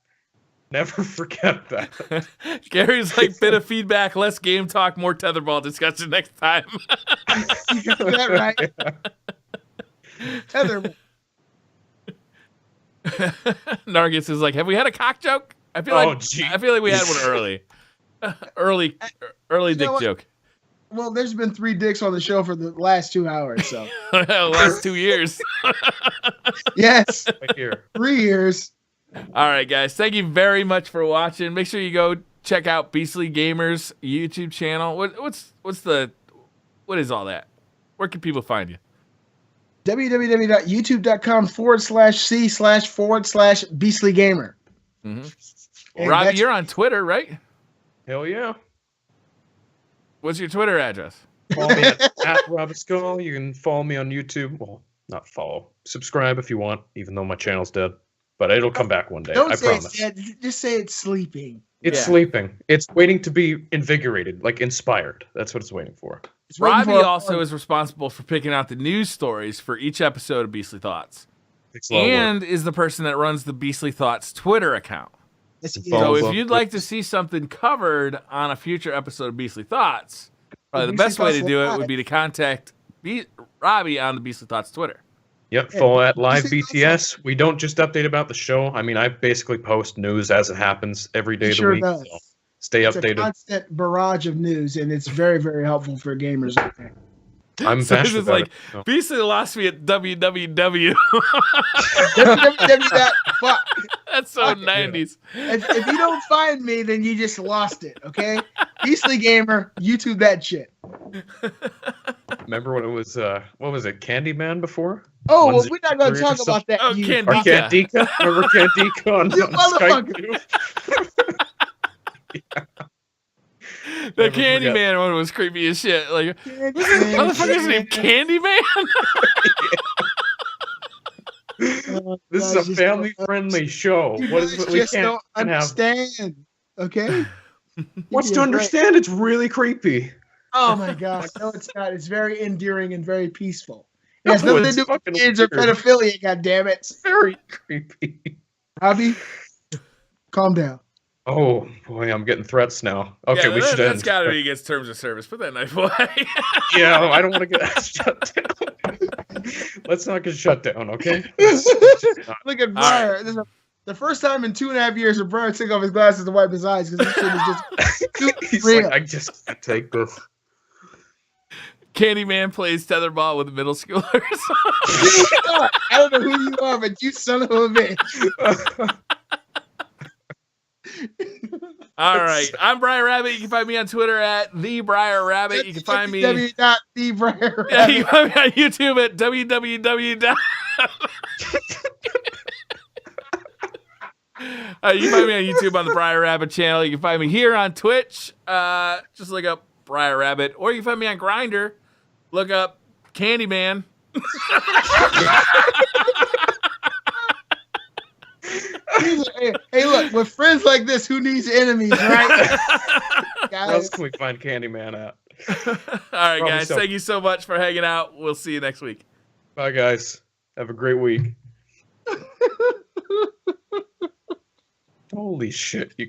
Never forget that. Gary's like, bit of feedback, less game talk, more tetherball discussion next time. You got that right. Tetherball. Nargis is like, have we had a cock joke? I feel like we had one early. early dick joke. Well, there's been 3 dicks on the show for the last 2 hours, so. Last 2 years. Yes. Right here. 3 years. All right, guys. Thank you very much for watching. Make sure you go check out Beastly Gamer's YouTube channel. What is all that? Where can people find you? www.youtube.com/c//beastlygamer. Mm-hmm. Robbie, you're on Twitter, right? Hell yeah. What's your Twitter address? Follow me at Robbie Skull. You can follow me on YouTube. Well, not follow. Subscribe if you want, even though my channel's dead. But it'll come back one day. I promise. It's dead. Just say it's sleeping. It's sleeping. It's waiting to be invigorated, like inspired. That's what it's waiting for. Robbie also is responsible for picking out the news stories for each episode of Beastly Thoughts. And is the person that runs the Beastly Thoughts Twitter account. So if you'd like to see something covered on a future episode of Beastly Thoughts, probably the best way to do it would be to contact Robbie on the Beastly Thoughts Twitter. Yep, follow at Live BTS. We don't just update about the show. I mean, I basically post news as it happens every day of the week. So stay updated. It's a constant barrage of news, and it's very, very helpful for gamers. I'm passionate about it. Beastly lost me at www. www. That's so 90s. If you don't find me, then you just lost it, okay? Beastly Gamer, YouTube that shit. Remember when it was, what was it, Candyman before? Oh, well, we're not going to talk about that. Oh, Candika. Remember Candika on Skype? Yeah. The Candyman one was creepy as shit. Like, motherfucker's name Candyman? This is a family-friendly show. What is it we can't understand? Okay. What's to understand? It's really creepy. Oh my gosh! No, it's not. It's very endearing and very peaceful. It has nothing to do with kids or pedophilia. God damn it! It's very creepy. Robbie, calm down. Oh boy, I'm getting threats now. Okay, we should end. That's got to be against terms of service. Put that knife away. Yeah, I don't want to get shut down. Let's not get shut down, okay? Look at Briar. Right. The first time in 2.5 years that Briar took off his glasses to wipe his eyes because this shit is just too He's real. Like, I just can't take this. Candyman plays tetherball with middle schoolers. I don't know who you are, but you son of a bitch. All right. I'm Briar Rabbit. You can find me on Twitter at thebriarrabbit. You can find me www.thebriarrabbit. Yeah, you can find me on YouTube at www. You can find me on YouTube on the Briar Rabbit channel. You can find me here on Twitch. Just look up Briar Rabbit. Or you can find me on Grindr. Look up Candyman. Hey, look, with friends like this, who needs enemies, right? Where else can we find Candyman at? All right, guys. Thank you so much for hanging out. We'll see you next week. Bye, guys. Have a great week. Holy shit, you